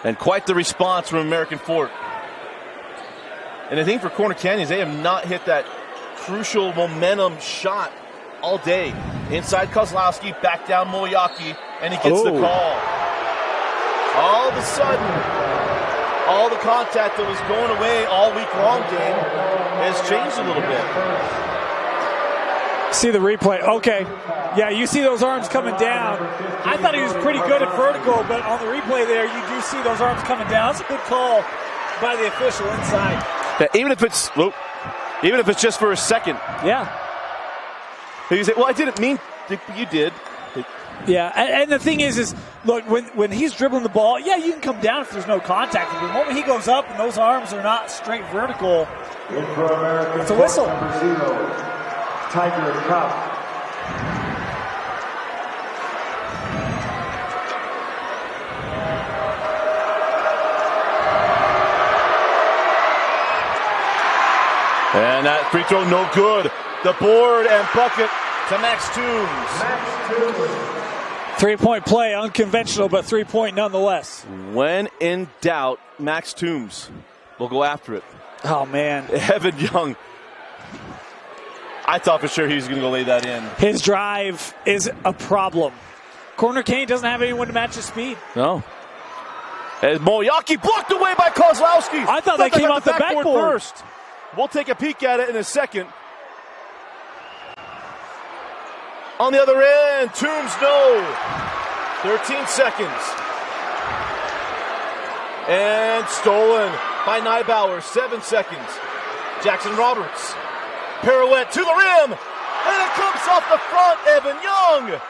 Speaker 1: And quite the response from American Fork. And I think for Corner Canyons, they have not hit that crucial momentum shot all day. Inside Kozlowski, back down Moyaki, and he gets the call. All of a sudden, all the contact that was going away all week long, game has changed a little bit.
Speaker 2: See the replay. Okay. Yeah, you see those arms coming down. I thought he was pretty good at vertical, but on the replay there, you do see those arms coming down. That's a good call by the official inside.
Speaker 1: Yeah, even if it's just for a second.
Speaker 2: Yeah.
Speaker 1: You say, well, I didn't mean you did.
Speaker 2: Yeah, and the thing is look, when he's dribbling the ball, yeah, you can come down if there's no contact. But the moment he goes up and those arms are not straight vertical, it's a whistle.
Speaker 3: Tiger Cup.
Speaker 1: And that free throw no good. The board and bucket to Max Toombs.
Speaker 2: 3-point play, unconventional, but 3-point nonetheless.
Speaker 1: When in doubt, Max Toombs will go after it.
Speaker 2: Oh, man.
Speaker 1: Evan Young. I thought for sure he was going to go lay that in.
Speaker 2: His drive is a problem. Corner Canyon doesn't have anyone to match his speed.
Speaker 1: No. As Moyaki blocked away by Kozlowski.
Speaker 2: I thought that came off the backboard
Speaker 1: first. We'll take a peek at it in a second. On the other end, Toombs no. 13 seconds. And stolen by Neibauer, 7 seconds. Jackson Roberts. Pirouette to the rim. And it comes off the front, Evan Young.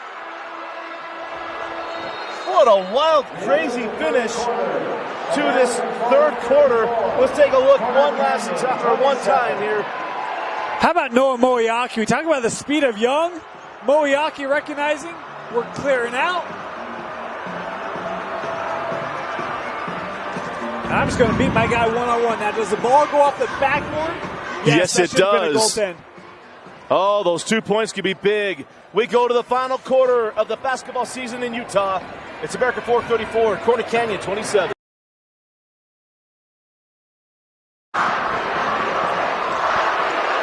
Speaker 1: What a wild, crazy finish to this third quarter. Let's take a look one time here.
Speaker 2: How about Noah Moyaki? We talk about the speed of Young. Moyaki recognizing we're clearing out. I'm just going to beat my guy one-on-one. Now, does the ball go off the backboard?
Speaker 1: Yes, it does. Oh, those 2 points could be big. We go to the final quarter of the basketball season in Utah. It's American Fork 34, Corner Canyon 27.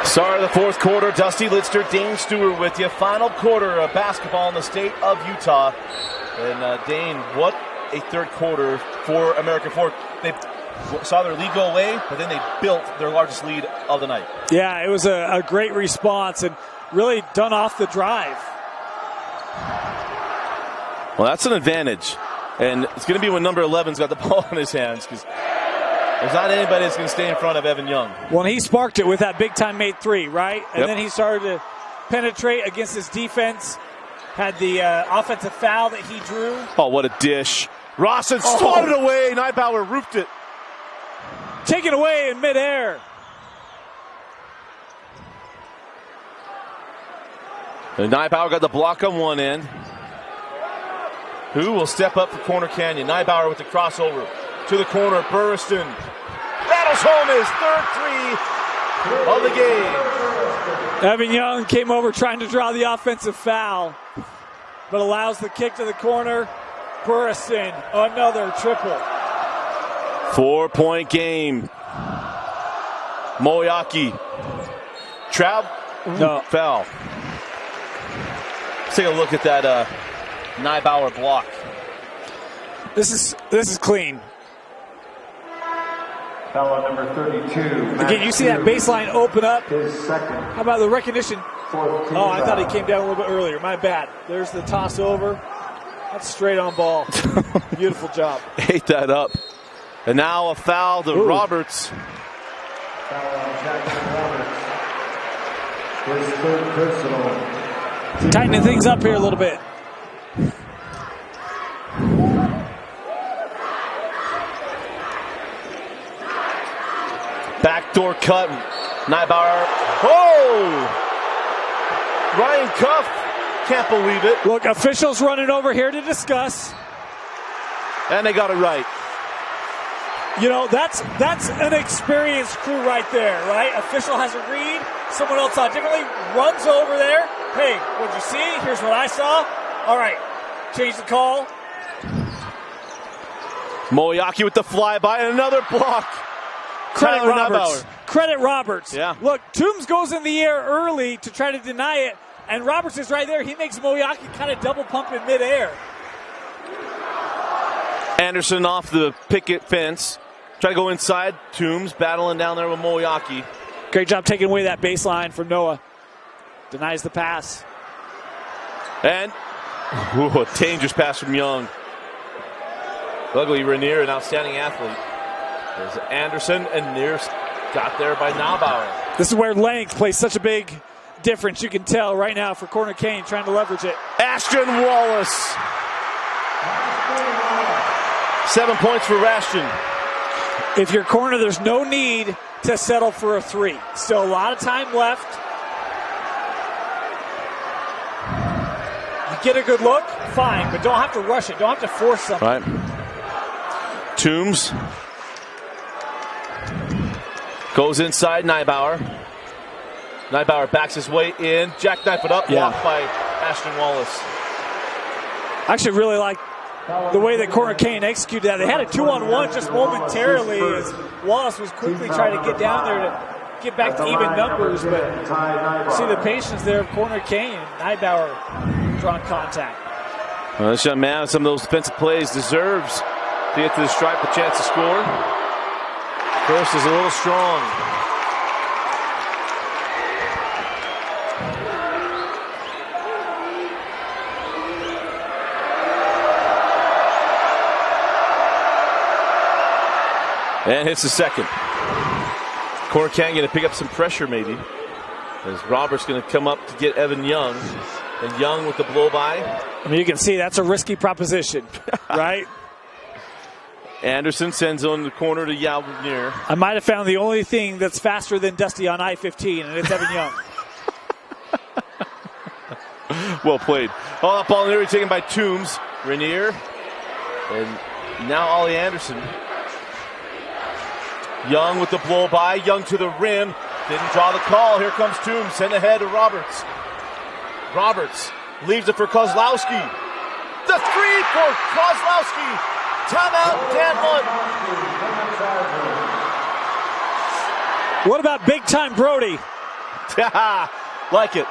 Speaker 1: Start of the fourth quarter. Dusty Lidster, Dane Stewart with you. Final quarter of basketball in the state of Utah. And Dane, what a third quarter for American Fork. They saw their lead go away, but then they built their largest lead of the night.
Speaker 2: Yeah, it was a great response and really done off the drive.
Speaker 1: Well, that's an advantage. And it's going to be when number 11's got the ball in his hands, because there's not anybody that's going to stay in front of Evan Young.
Speaker 2: Well, he sparked it with that big-time made three, right? And
Speaker 1: Yep.
Speaker 2: then he started to penetrate against his defense. Had the offensive foul that he drew.
Speaker 1: Oh, what a dish. Rawson swatted it away. Neibauer roofed it.
Speaker 2: Taken away in midair.
Speaker 1: And Neibauer got the block on one end. Who will step up for Corner Canyon? Neibauer with the crossover to the corner. Burriston battles home his third three of the game.
Speaker 2: Evan Young came over trying to draw the offensive foul, but allows the kick to the corner. Burriston, another triple.
Speaker 1: 4-point game. Moyaki.
Speaker 2: No.
Speaker 1: Foul. Let's take a look at that Neibauer block.
Speaker 2: This is clean.
Speaker 3: Foul on number 32.
Speaker 2: Again, you see that baseline open up.
Speaker 3: His second.
Speaker 2: How about the recognition?
Speaker 3: 14
Speaker 2: Oh, I thought he
Speaker 3: foul.
Speaker 2: came down a little bit earlier. My bad. There's the toss over. That's straight on ball. Beautiful job.
Speaker 1: Ate that up. And now a foul to Roberts.
Speaker 3: Foul on Jackson Roberts. His third personal.
Speaker 2: Tightening things up here a little bit.
Speaker 1: Backdoor cut. Neibauer. Oh! Ryan Cuff. Can't believe it.
Speaker 2: Look, officials running over here to discuss.
Speaker 1: And they got it right.
Speaker 2: You know, that's an experienced crew right there, right? Official has a read, someone else saw it differently, runs over there. Hey, what'd you see? Here's what I saw. All right, change the call.
Speaker 1: Moyaki with the flyby and another block.
Speaker 2: Credit
Speaker 1: Tyler
Speaker 2: Roberts.
Speaker 1: Neibauer.
Speaker 2: Credit Roberts.
Speaker 1: Yeah.
Speaker 2: Look, Toombs goes in the air early to try to deny it, and Roberts is right there. He makes Moyaki kind of double pump in midair.
Speaker 1: Anderson off the picket fence. Try to go inside. Toombs battling down there with Moyaki.
Speaker 2: Great job taking away that baseline from Noah. Denies the pass.
Speaker 1: And a dangerous pass from Young. Luckily, Rainier, an outstanding athlete. There's Anderson, and Near's got there by Neibauer.
Speaker 2: This is where length plays such a big difference. You can tell right now for Corner Kane trying to leverage it.
Speaker 1: Ashton Wallace. 7 points for Ashton.
Speaker 2: If you're corner, there's no need to settle for a three. Still a lot of time left. You get a good look, fine, but don't have to rush it. Don't have to force something.
Speaker 1: Right. Toombs goes inside Neibauer. Neibauer backs his way in. Jackknife it up, blocked by Ashton Wallace.
Speaker 2: I actually really like the way that Corner Kane executed that. They had a 2-on-1 just momentarily as Wallace was quickly trying to get down there to get back to even numbers, but see the patience there of Corner Kane. Neibauer drawing contact.
Speaker 1: Well, this young man, some of those defensive plays, deserves to get to the stripe, a chance to score. First is a little strong. And hits the second. Corner Kane going to pick up some pressure maybe. As Roberts going to come up to get Evan Young. And Young with the blow by.
Speaker 2: I mean, you can see that's a risky proposition, right?
Speaker 1: Anderson sends on the corner to Yao Rainier.
Speaker 2: I might have found the only thing that's faster than Dusty on I-15, and it's Evan Young.
Speaker 1: Well played. Oh, that ball nearly taken by Toombs. Rainier. And now Ollie Anderson. Young with the blow by. Young to the rim. Didn't draw the call. Here comes Toombs. Send ahead to Roberts. Roberts leaves it for Kozlowski. The three for Kozlowski. Timeout, Dan Hunt.
Speaker 2: What about big time Brody?
Speaker 1: Like it.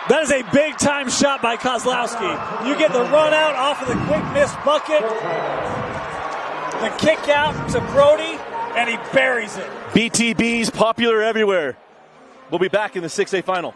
Speaker 2: That is a big time shot by Kozlowski. You get the run out off of the quick miss bucket. The kick out to Brody, and he buries it.
Speaker 1: BTB's popular everywhere. We'll be back in the 6A final.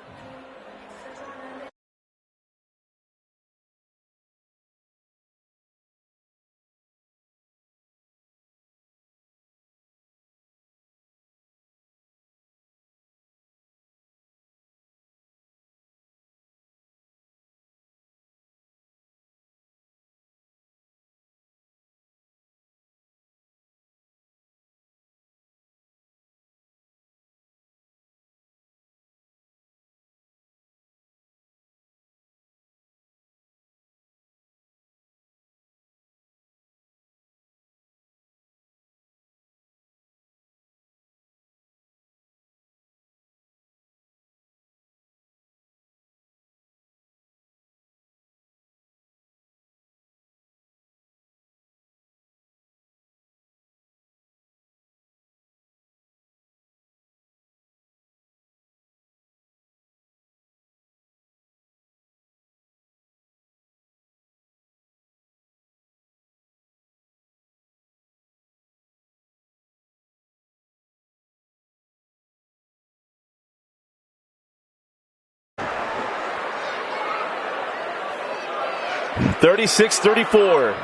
Speaker 1: (36-34).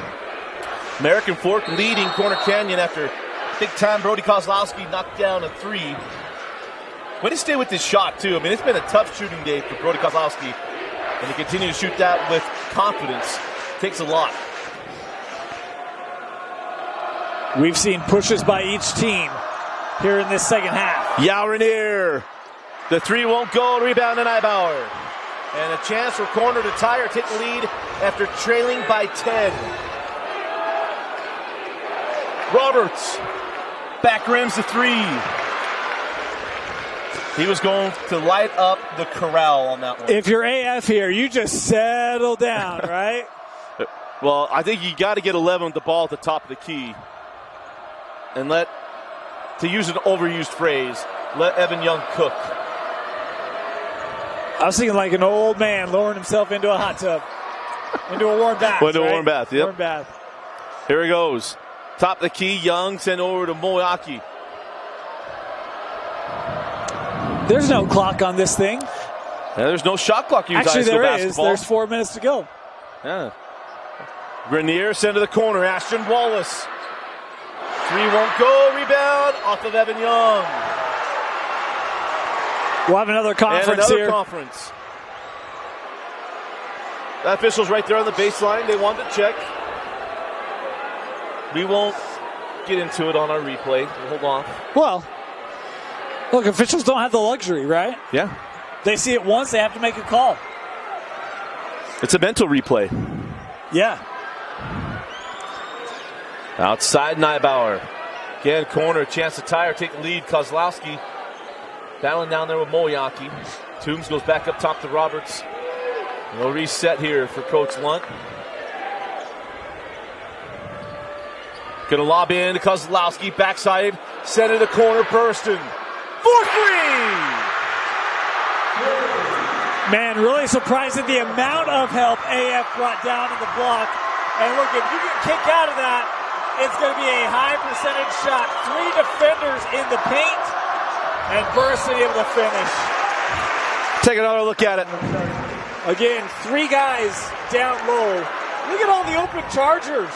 Speaker 1: American Fork leading Corner Canyon after big-time Brody Kozlowski knocked down a three. Way to stay with this shot, too. I mean, it's been a tough shooting day for Brody Kozlowski, and to continue to shoot that with confidence takes a lot.
Speaker 2: We've seen pushes by each team here in this second half.
Speaker 1: Yao Rainier. The three won't go. Rebound to Neibauer. And a chance for Corner to tie or take the lead after trailing by 10. Roberts Back rims the three. He was going to light up the corral on that one.
Speaker 2: If you're AF here, you just settle down, right?
Speaker 1: Well, I think you got to get 11 with the ball at the top of the key. And to use an overused phrase, let Evan Young cook.
Speaker 2: I was thinking like an old man lowering himself into a hot tub. Into a warm bath.
Speaker 1: Into a warm bath, yep.
Speaker 2: Warm bath.
Speaker 1: Here he goes. Top of the key, Young sent over to Moyaki.
Speaker 2: There's no clock on this thing.
Speaker 1: Yeah, there's no shot clock.
Speaker 2: Actually, there is. There's 4 minutes to go.
Speaker 1: Yeah. Grenier sent to the corner. Ashton Wallace. Three won't go. Rebound off of Evan Young.
Speaker 2: We'll have another conference here.
Speaker 1: Conference. The official's right there on the baseline. They wanted to check. We won't get into it on our replay. We'll hold on.
Speaker 2: Well, look, officials don't have the luxury, right?
Speaker 1: Yeah.
Speaker 2: They see it once, they have to make a call.
Speaker 1: It's a mental replay.
Speaker 2: Yeah.
Speaker 1: Outside Neibauer. Again, corner, chance to tie or take the lead. Kozlowski battling down there with Moyaki. Toombs goes back up top to Roberts. No reset here for Coach Lunt. Gonna lob in to Kozlowski, backside, send it to corner, Burston. For three!
Speaker 2: Man, really surprised at the amount of help AF brought down in the block. And look, if you can kick out of that, it's going to be a high percentage shot. 3 defenders in the paint, and Burston able to finish.
Speaker 1: Take another look at it.
Speaker 2: Again, 3 guys down low. Look at all the open chargers.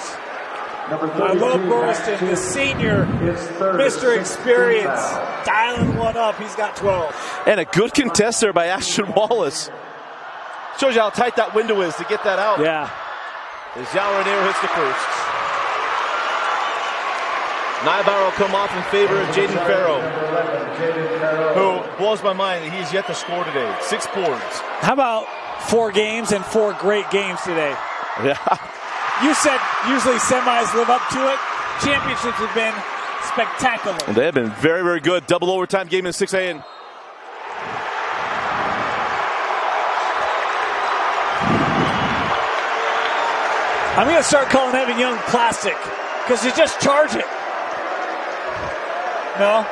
Speaker 2: I love Burston, the senior, Mr. Experience, dialing one up. He's got 12.
Speaker 1: And a good contest there by Ashton Wallace. Shows you how tight that window is to get that out.
Speaker 2: Yeah.
Speaker 1: As Yalranier hits the first. Neibauer will come off in favor of Jaden Farrow, who blows my mind that he's yet to score today. 6 boards.
Speaker 2: How about 4 games and 4 great games today?
Speaker 1: Yeah.
Speaker 2: You said usually semis live up to it. Championships have been spectacular.
Speaker 1: And they have been very, very good. Double overtime game in 6A.
Speaker 2: I'm going to start calling Evan Young plastic because you just charge it. No?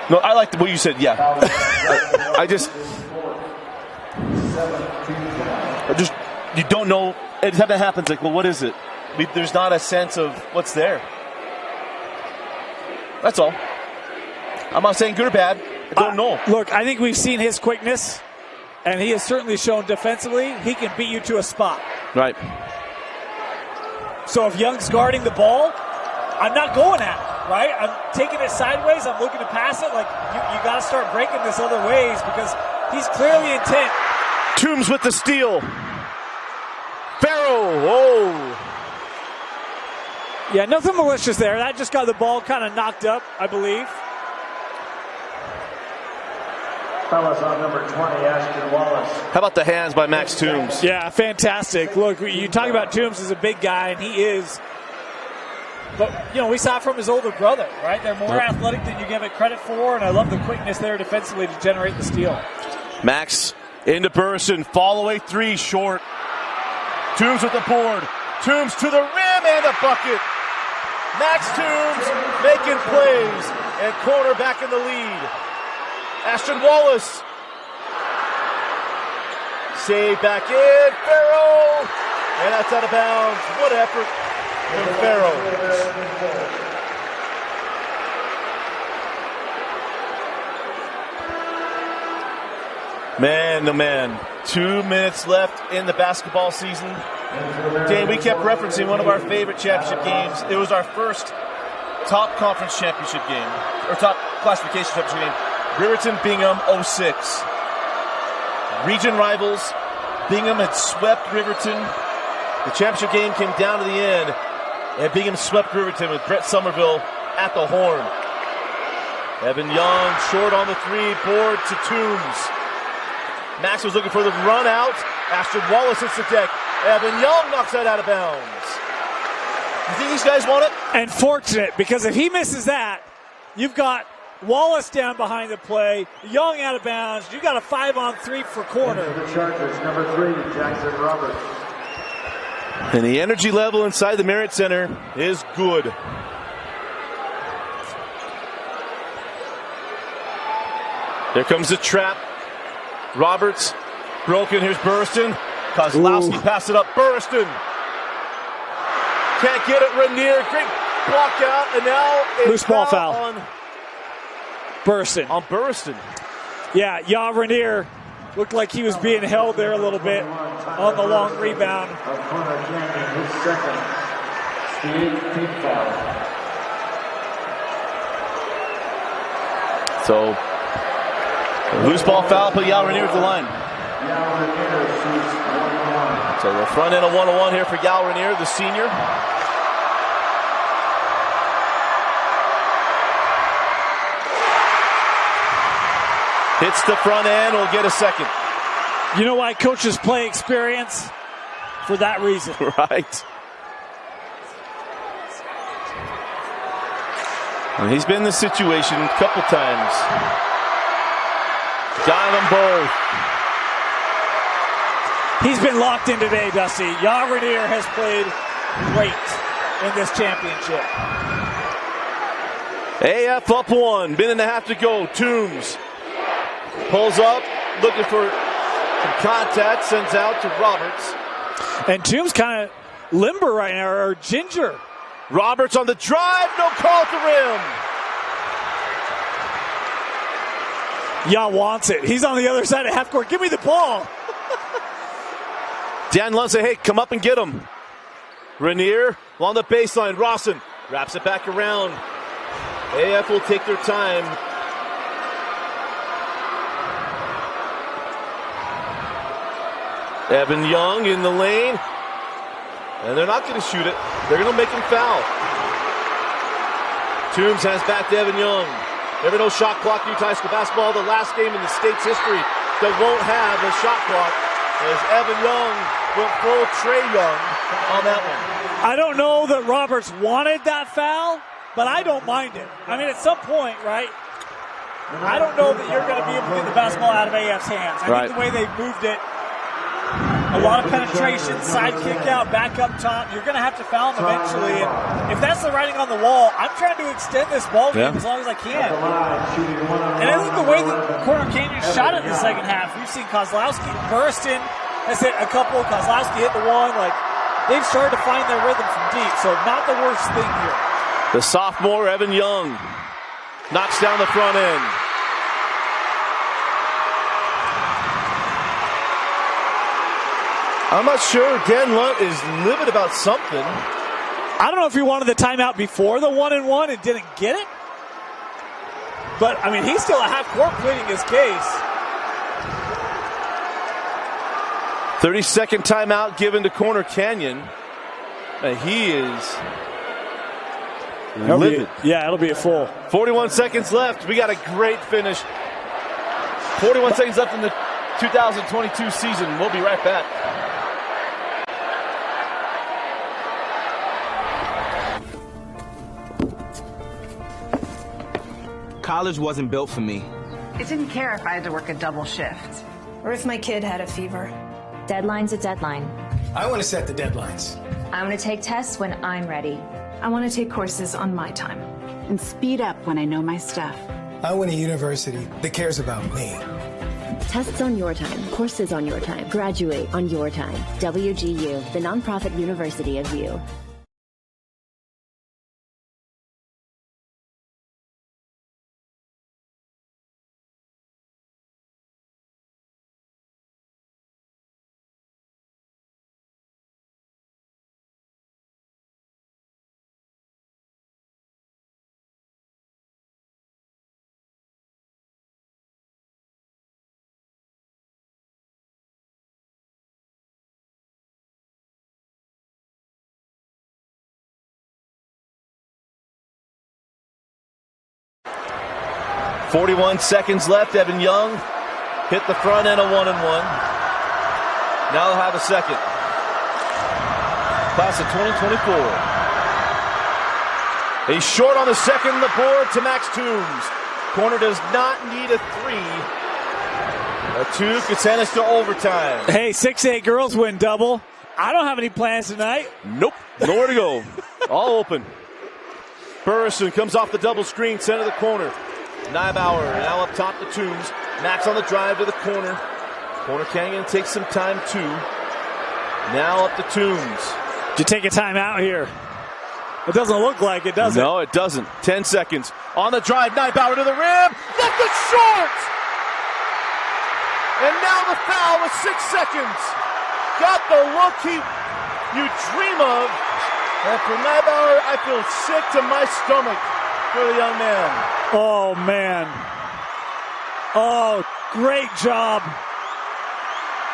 Speaker 1: No, I like what you said, yeah. I just, you don't know. Anytime that happens, like, well, what is it? There's not a sense of what's there. That's all. I'm not saying good or bad. I don't know.
Speaker 2: Look, I think we've seen his quickness, and he has certainly shown defensively he can beat you to a spot.
Speaker 1: Right.
Speaker 2: So if Young's guarding the ball, I'm not going at it, right? I'm taking it sideways. I'm looking to pass it. Like, you got to start breaking this other ways because he's clearly intent.
Speaker 1: Toombs with the steal. Farrow. Oh.
Speaker 2: Yeah, nothing malicious there. That just got the ball kind of knocked up, I believe.
Speaker 3: Fellas on number 20, Ashton Wallace.
Speaker 1: How about the hands by Max Toombs?
Speaker 2: Yeah, fantastic. Look, you talk about Toombs as a big guy, and he is. But, you know, we saw it from his older brother, right? They're more athletic than you give it credit for, and I love the quickness there defensively to generate the steal.
Speaker 1: Max into Burson, fall away 3, short. Toombs with the board. Toombs to the rim and the bucket. Max Toombs making plays, and corner back in the lead. Ashton Wallace. Save back in. Farrow. And that's out of bounds. What effort from Farrow. Man, oh man. 2 minutes left in the basketball season. Dan, we kept referencing one of our favorite championship games. It was our first top conference championship game, or top classification championship game. Riverton Bingham 06. Region rivals. Bingham had swept Riverton. The championship game came down to the end, and Bingham swept Riverton with Brett Somerville at the horn. Evan Young short on the 3, board to Toombs. Max was looking for the run out. Ashton Wallace hits the deck, Evan Young knocks that out of bounds. You think these guys want it?
Speaker 2: And fortunate, because if he misses that, you've got Wallace down behind the play, Young out of bounds. You got a 5-on-3 for corner.
Speaker 3: The Chargers, number 3, Jackson Roberts.
Speaker 1: And the energy level inside the Marriott Center is good. There comes the trap. Roberts broken. Here's Burriston. Kozlowski pass it up. Burriston can't get it. Rainier, great block out, and now it's
Speaker 2: loose ball foul
Speaker 1: on
Speaker 2: Burriston.
Speaker 1: On Burriston.
Speaker 2: Yeah, Rainier looked like he was being held there a little bit on the long rebound.
Speaker 3: Of Corner Canyon, his second. The 18th foul.
Speaker 1: So, loose ball foul, put Yal Rainier at the line.
Speaker 3: Yal Rainier shoots 1-1.
Speaker 1: So the front end of 1-1 here for Yal Rainier, the senior. Hits the front end, will get a second.
Speaker 2: You know why coaches play experience? For that reason.
Speaker 1: Right. And he's been in this situation a couple times. Got them both.
Speaker 2: He's been locked in today, Dusty. Yal Rainier has played great in this championship.
Speaker 1: AF up 1, minute and a half to go. Toombs pulls up, looking for some contact, sends out to Roberts.
Speaker 2: And Toombs kind of limber right now, or ginger.
Speaker 1: Roberts on the drive, no call at the rim.
Speaker 2: Yal wants it. He's on the other side of half court. Give me the ball.
Speaker 1: Dan Lund say, hey, come up and get him. Rainier along the baseline. Rawson wraps it back around. AF will take their time. Evan Young in the lane. And they're not going to shoot it. They're going to make him foul. Toombs has back to Evan Young. Never no shot clock in Utah High School basketball. The last game in the state's history that won't have a shot clock, as Evan Young went full Trey Young on that one.
Speaker 2: I don't know that Roberts wanted that foul, but I don't mind it. I mean, at some point, right, I don't know that you're going to be able to get the basketball out of AF's hands. I think the way they moved it, a lot of penetration, side kick out, back up top. You're going to have to foul him eventually. And if that's the writing on the wall, I'm trying to extend this ball game as long as I can. And I think the way that Corner Canyon shot it in the second half, we've seen Kozlowski, Burriston has hit a couple, Kozlowski hit the one. Like, they've started to find their rhythm from deep, so not the worst thing here.
Speaker 1: The sophomore, Evan Young, knocks down the front end. I'm not sure. Dan Lunt is livid about something.
Speaker 2: I don't know if he wanted the timeout before the 1-and-1 and didn't get it. But, I mean, he's still a half court pleading his case.
Speaker 1: 30-second timeout given to Corner Canyon. And he is livid.
Speaker 2: It'll be a full.
Speaker 1: 41 seconds left. We got a great finish. 41 seconds left in the 2022 season. We'll be right back.
Speaker 4: College wasn't built for me.
Speaker 5: I didn't care if I had to work a double shift.
Speaker 6: Or if my kid had a fever.
Speaker 7: Deadline's a deadline.
Speaker 8: I want to set the deadlines.
Speaker 7: I want to take tests when I'm ready.
Speaker 6: I want to take courses on my time.
Speaker 5: And speed up when I know my stuff.
Speaker 8: I want a university that cares about me.
Speaker 9: Tests on your time, courses on your time, graduate on your time. WGU, the nonprofit university of you.
Speaker 1: .41 seconds left. Evan Young hit the front end of 1-and-1. Now they'll have a second. Class of 2024. He's short on the second on the board to Max Toombs. Corner does not need a 3. A 2 could send us to overtime.
Speaker 2: Hey, 6'8" girls win double. I don't have any plans tonight.
Speaker 1: Nope, nowhere to go. All open. Burrison comes off the double screen, center of the corner. Neibauer now up top to Toombs. Max on the drive to the corner. Corner Canyon takes some time too. Now up to Toombs.
Speaker 2: Did you take a timeout here? It doesn't look like it, does it?
Speaker 1: No, it doesn't. 10 seconds. On the drive, Neibauer to the rim. Left it short! And now the foul with 6 seconds. Got the look you dream of. And for Neibauer, I feel sick to my stomach for the young man.
Speaker 2: Oh, man. Oh, great job.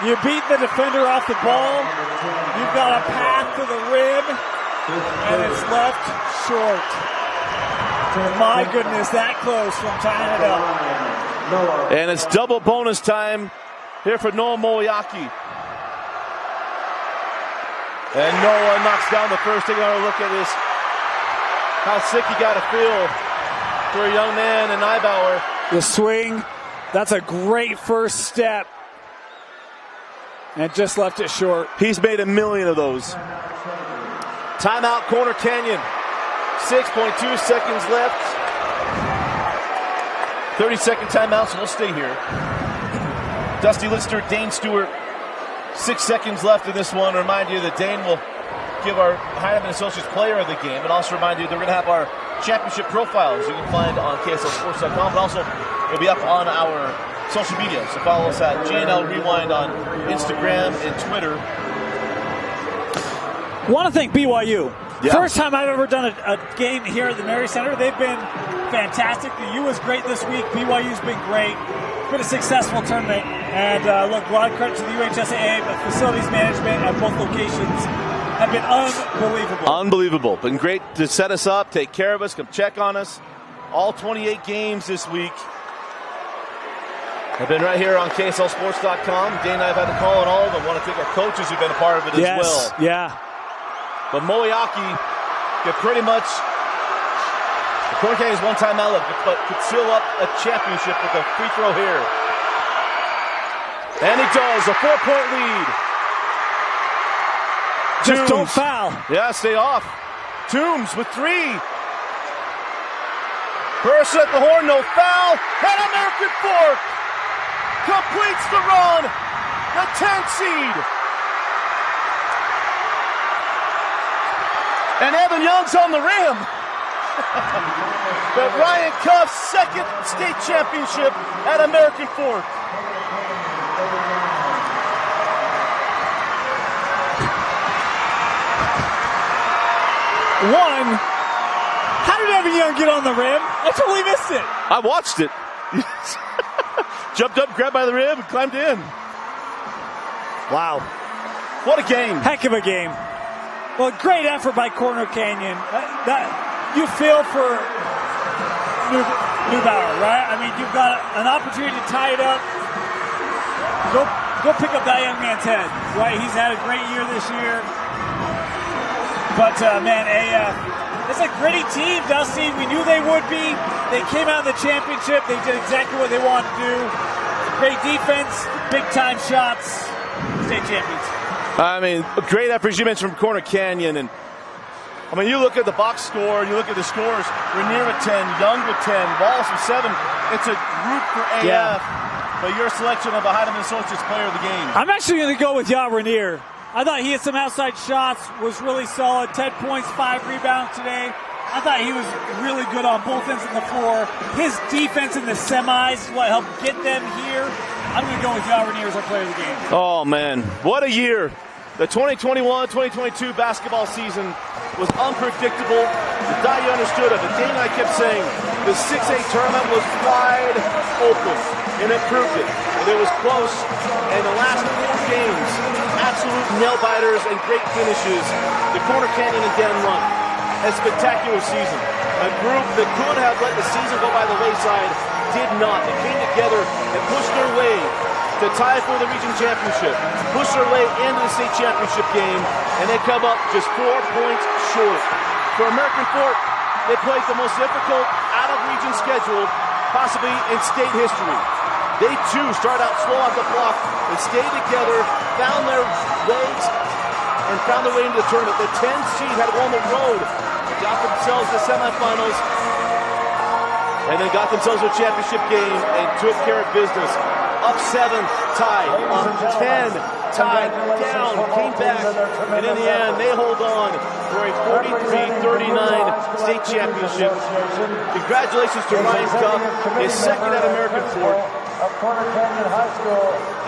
Speaker 2: You beat the defender off the ball. You've got a path to the rim, and it's left short. My goodness, that close from tying it up.
Speaker 1: And it's double bonus time here for Noah Moyaki. And Noah knocks down the first. Taking a look at this. How sick you got to feel for a young man in Neibauer.
Speaker 2: The swing, that's a great first step. And just left it short.
Speaker 1: He's made a million of those. Timeout, Corner Canyon. 6.2 seconds left. 30-second timeout, so we'll stay here. Dusty Lister, Dane Stewart. 6 seconds left in this one. Remind you that Dane will give our Heinemann Associates player of the game. And also remind you that we're going to have our championship profiles you can find on KSLSports.com. But also, it'll be up on our social media. So follow us at GNL Rewind on Instagram and Twitter.
Speaker 2: Want to thank BYU.
Speaker 1: Yeah.
Speaker 2: First time I've ever done a game here at the Mary Center. They've been fantastic. The U was great this week. BYU's been great. It's been a successful tournament. And look, a lot of credit to the UHSAA, but facilities management at both locations have been unbelievable.
Speaker 1: Unbelievable. Been great to set us up, take care of us, come check on us. All 28 games this week. I've been right here on KSLSports.com. Dane and I have had to call on all of them. Want to thank our coaches who've been a part of it as well.
Speaker 2: Yeah.
Speaker 1: But Moyaki could pretty much, the Corner Canyon's one timeout left, but could seal up a championship with a free throw here. And he does, a 4-point lead.
Speaker 2: Just don't foul.
Speaker 1: Yeah, stay off. Toombs with 3. Burst at the horn, no foul. And American Fork completes the run. The 10th seed. And Evan Young's on the rim. The Ryan Cuff's second state championship at American Fork.
Speaker 2: One, how did Evan Young get on the rim? I totally missed it.
Speaker 1: I watched it. Jumped up, grabbed by the rim, and climbed in. Wow. What a game.
Speaker 2: Heck of a game. Well, great effort by Corner Canyon. That you feel for Neubauer, right? I mean, you've got an opportunity to tie it up. Go pick up that young man's head, right? He's had a great year this year. But, man, AF, it's a gritty team, Dusty. We knew they would be. They came out in the championship. They did exactly what they wanted to do. Great defense, big-time shots, state champions.
Speaker 1: I mean, great effort, you mentioned, from Corner Canyon. And I mean, you look at the box score, you look at the scores, Rainier with 10, Young with 10, Wallace with 7. It's a group for AF. Yeah. But your selection of a Heinemann Associates player of the game.
Speaker 2: I'm actually going to go with Ya Rainier. I thought he had some outside shots, was really solid. 10 points, 5 rebounds today. I thought he was really good on both ends of the floor. His defense in the semis is what helped get them here. I'm going to go with Ya Rainier as our player of the game.
Speaker 1: Oh, man. What a year. The 2021-2022 basketball season was unpredictable. The die you understood it. The Dane and I kept saying the 6A tournament was wide open, and it proved it. And it was close. And the last 4 games, absolute nail-biters and great finishes. The Corner Canyon and Dan run. A spectacular season. A group that could have let the season go by the wayside did not. They came together and pushed their way to tie for the region championship, push their way into the state championship game, and they come up just 4 points short. For American Fort, they played the most difficult out-of-region schedule possibly in state history. They too start out slow off the block and stayed together, found their legs, and found their way into the tournament. The 10 seed had to go on the road, got themselves to the semifinals, and then got themselves a championship game and took care of business. Up 7, tied. Up 10, tied. Down, came back, and in the end, they hold on for a 43-39 state championship. Congratulations to Ryan Cuff, his second at American Fort.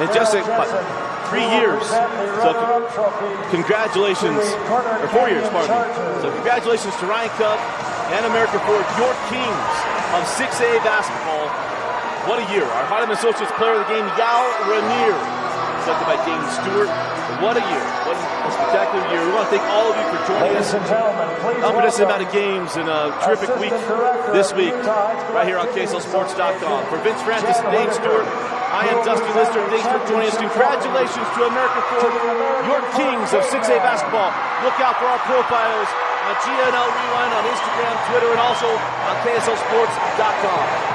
Speaker 1: In just 3 years. So congratulations, or 4 years, pardon me. So congratulations to Ryan Cuff and American Fort, your kings of 6A basketball. What a year. Our Hardeman Associates player of the game, Yao Rainier, selected by Dane Stewart. What a year. What a spectacular year. We want to thank all of you for joining us. Helping us in amount of games and a terrific week this week right here on KSLSports.com. For Vince Francis and Dane Stewart, I am Dusty Lister. Thanks for joining us. Congratulations to American Fort, your kings of 6A basketball. Look out for our profiles on GNL Rewind on Instagram, Twitter, and also on KSLSports.com.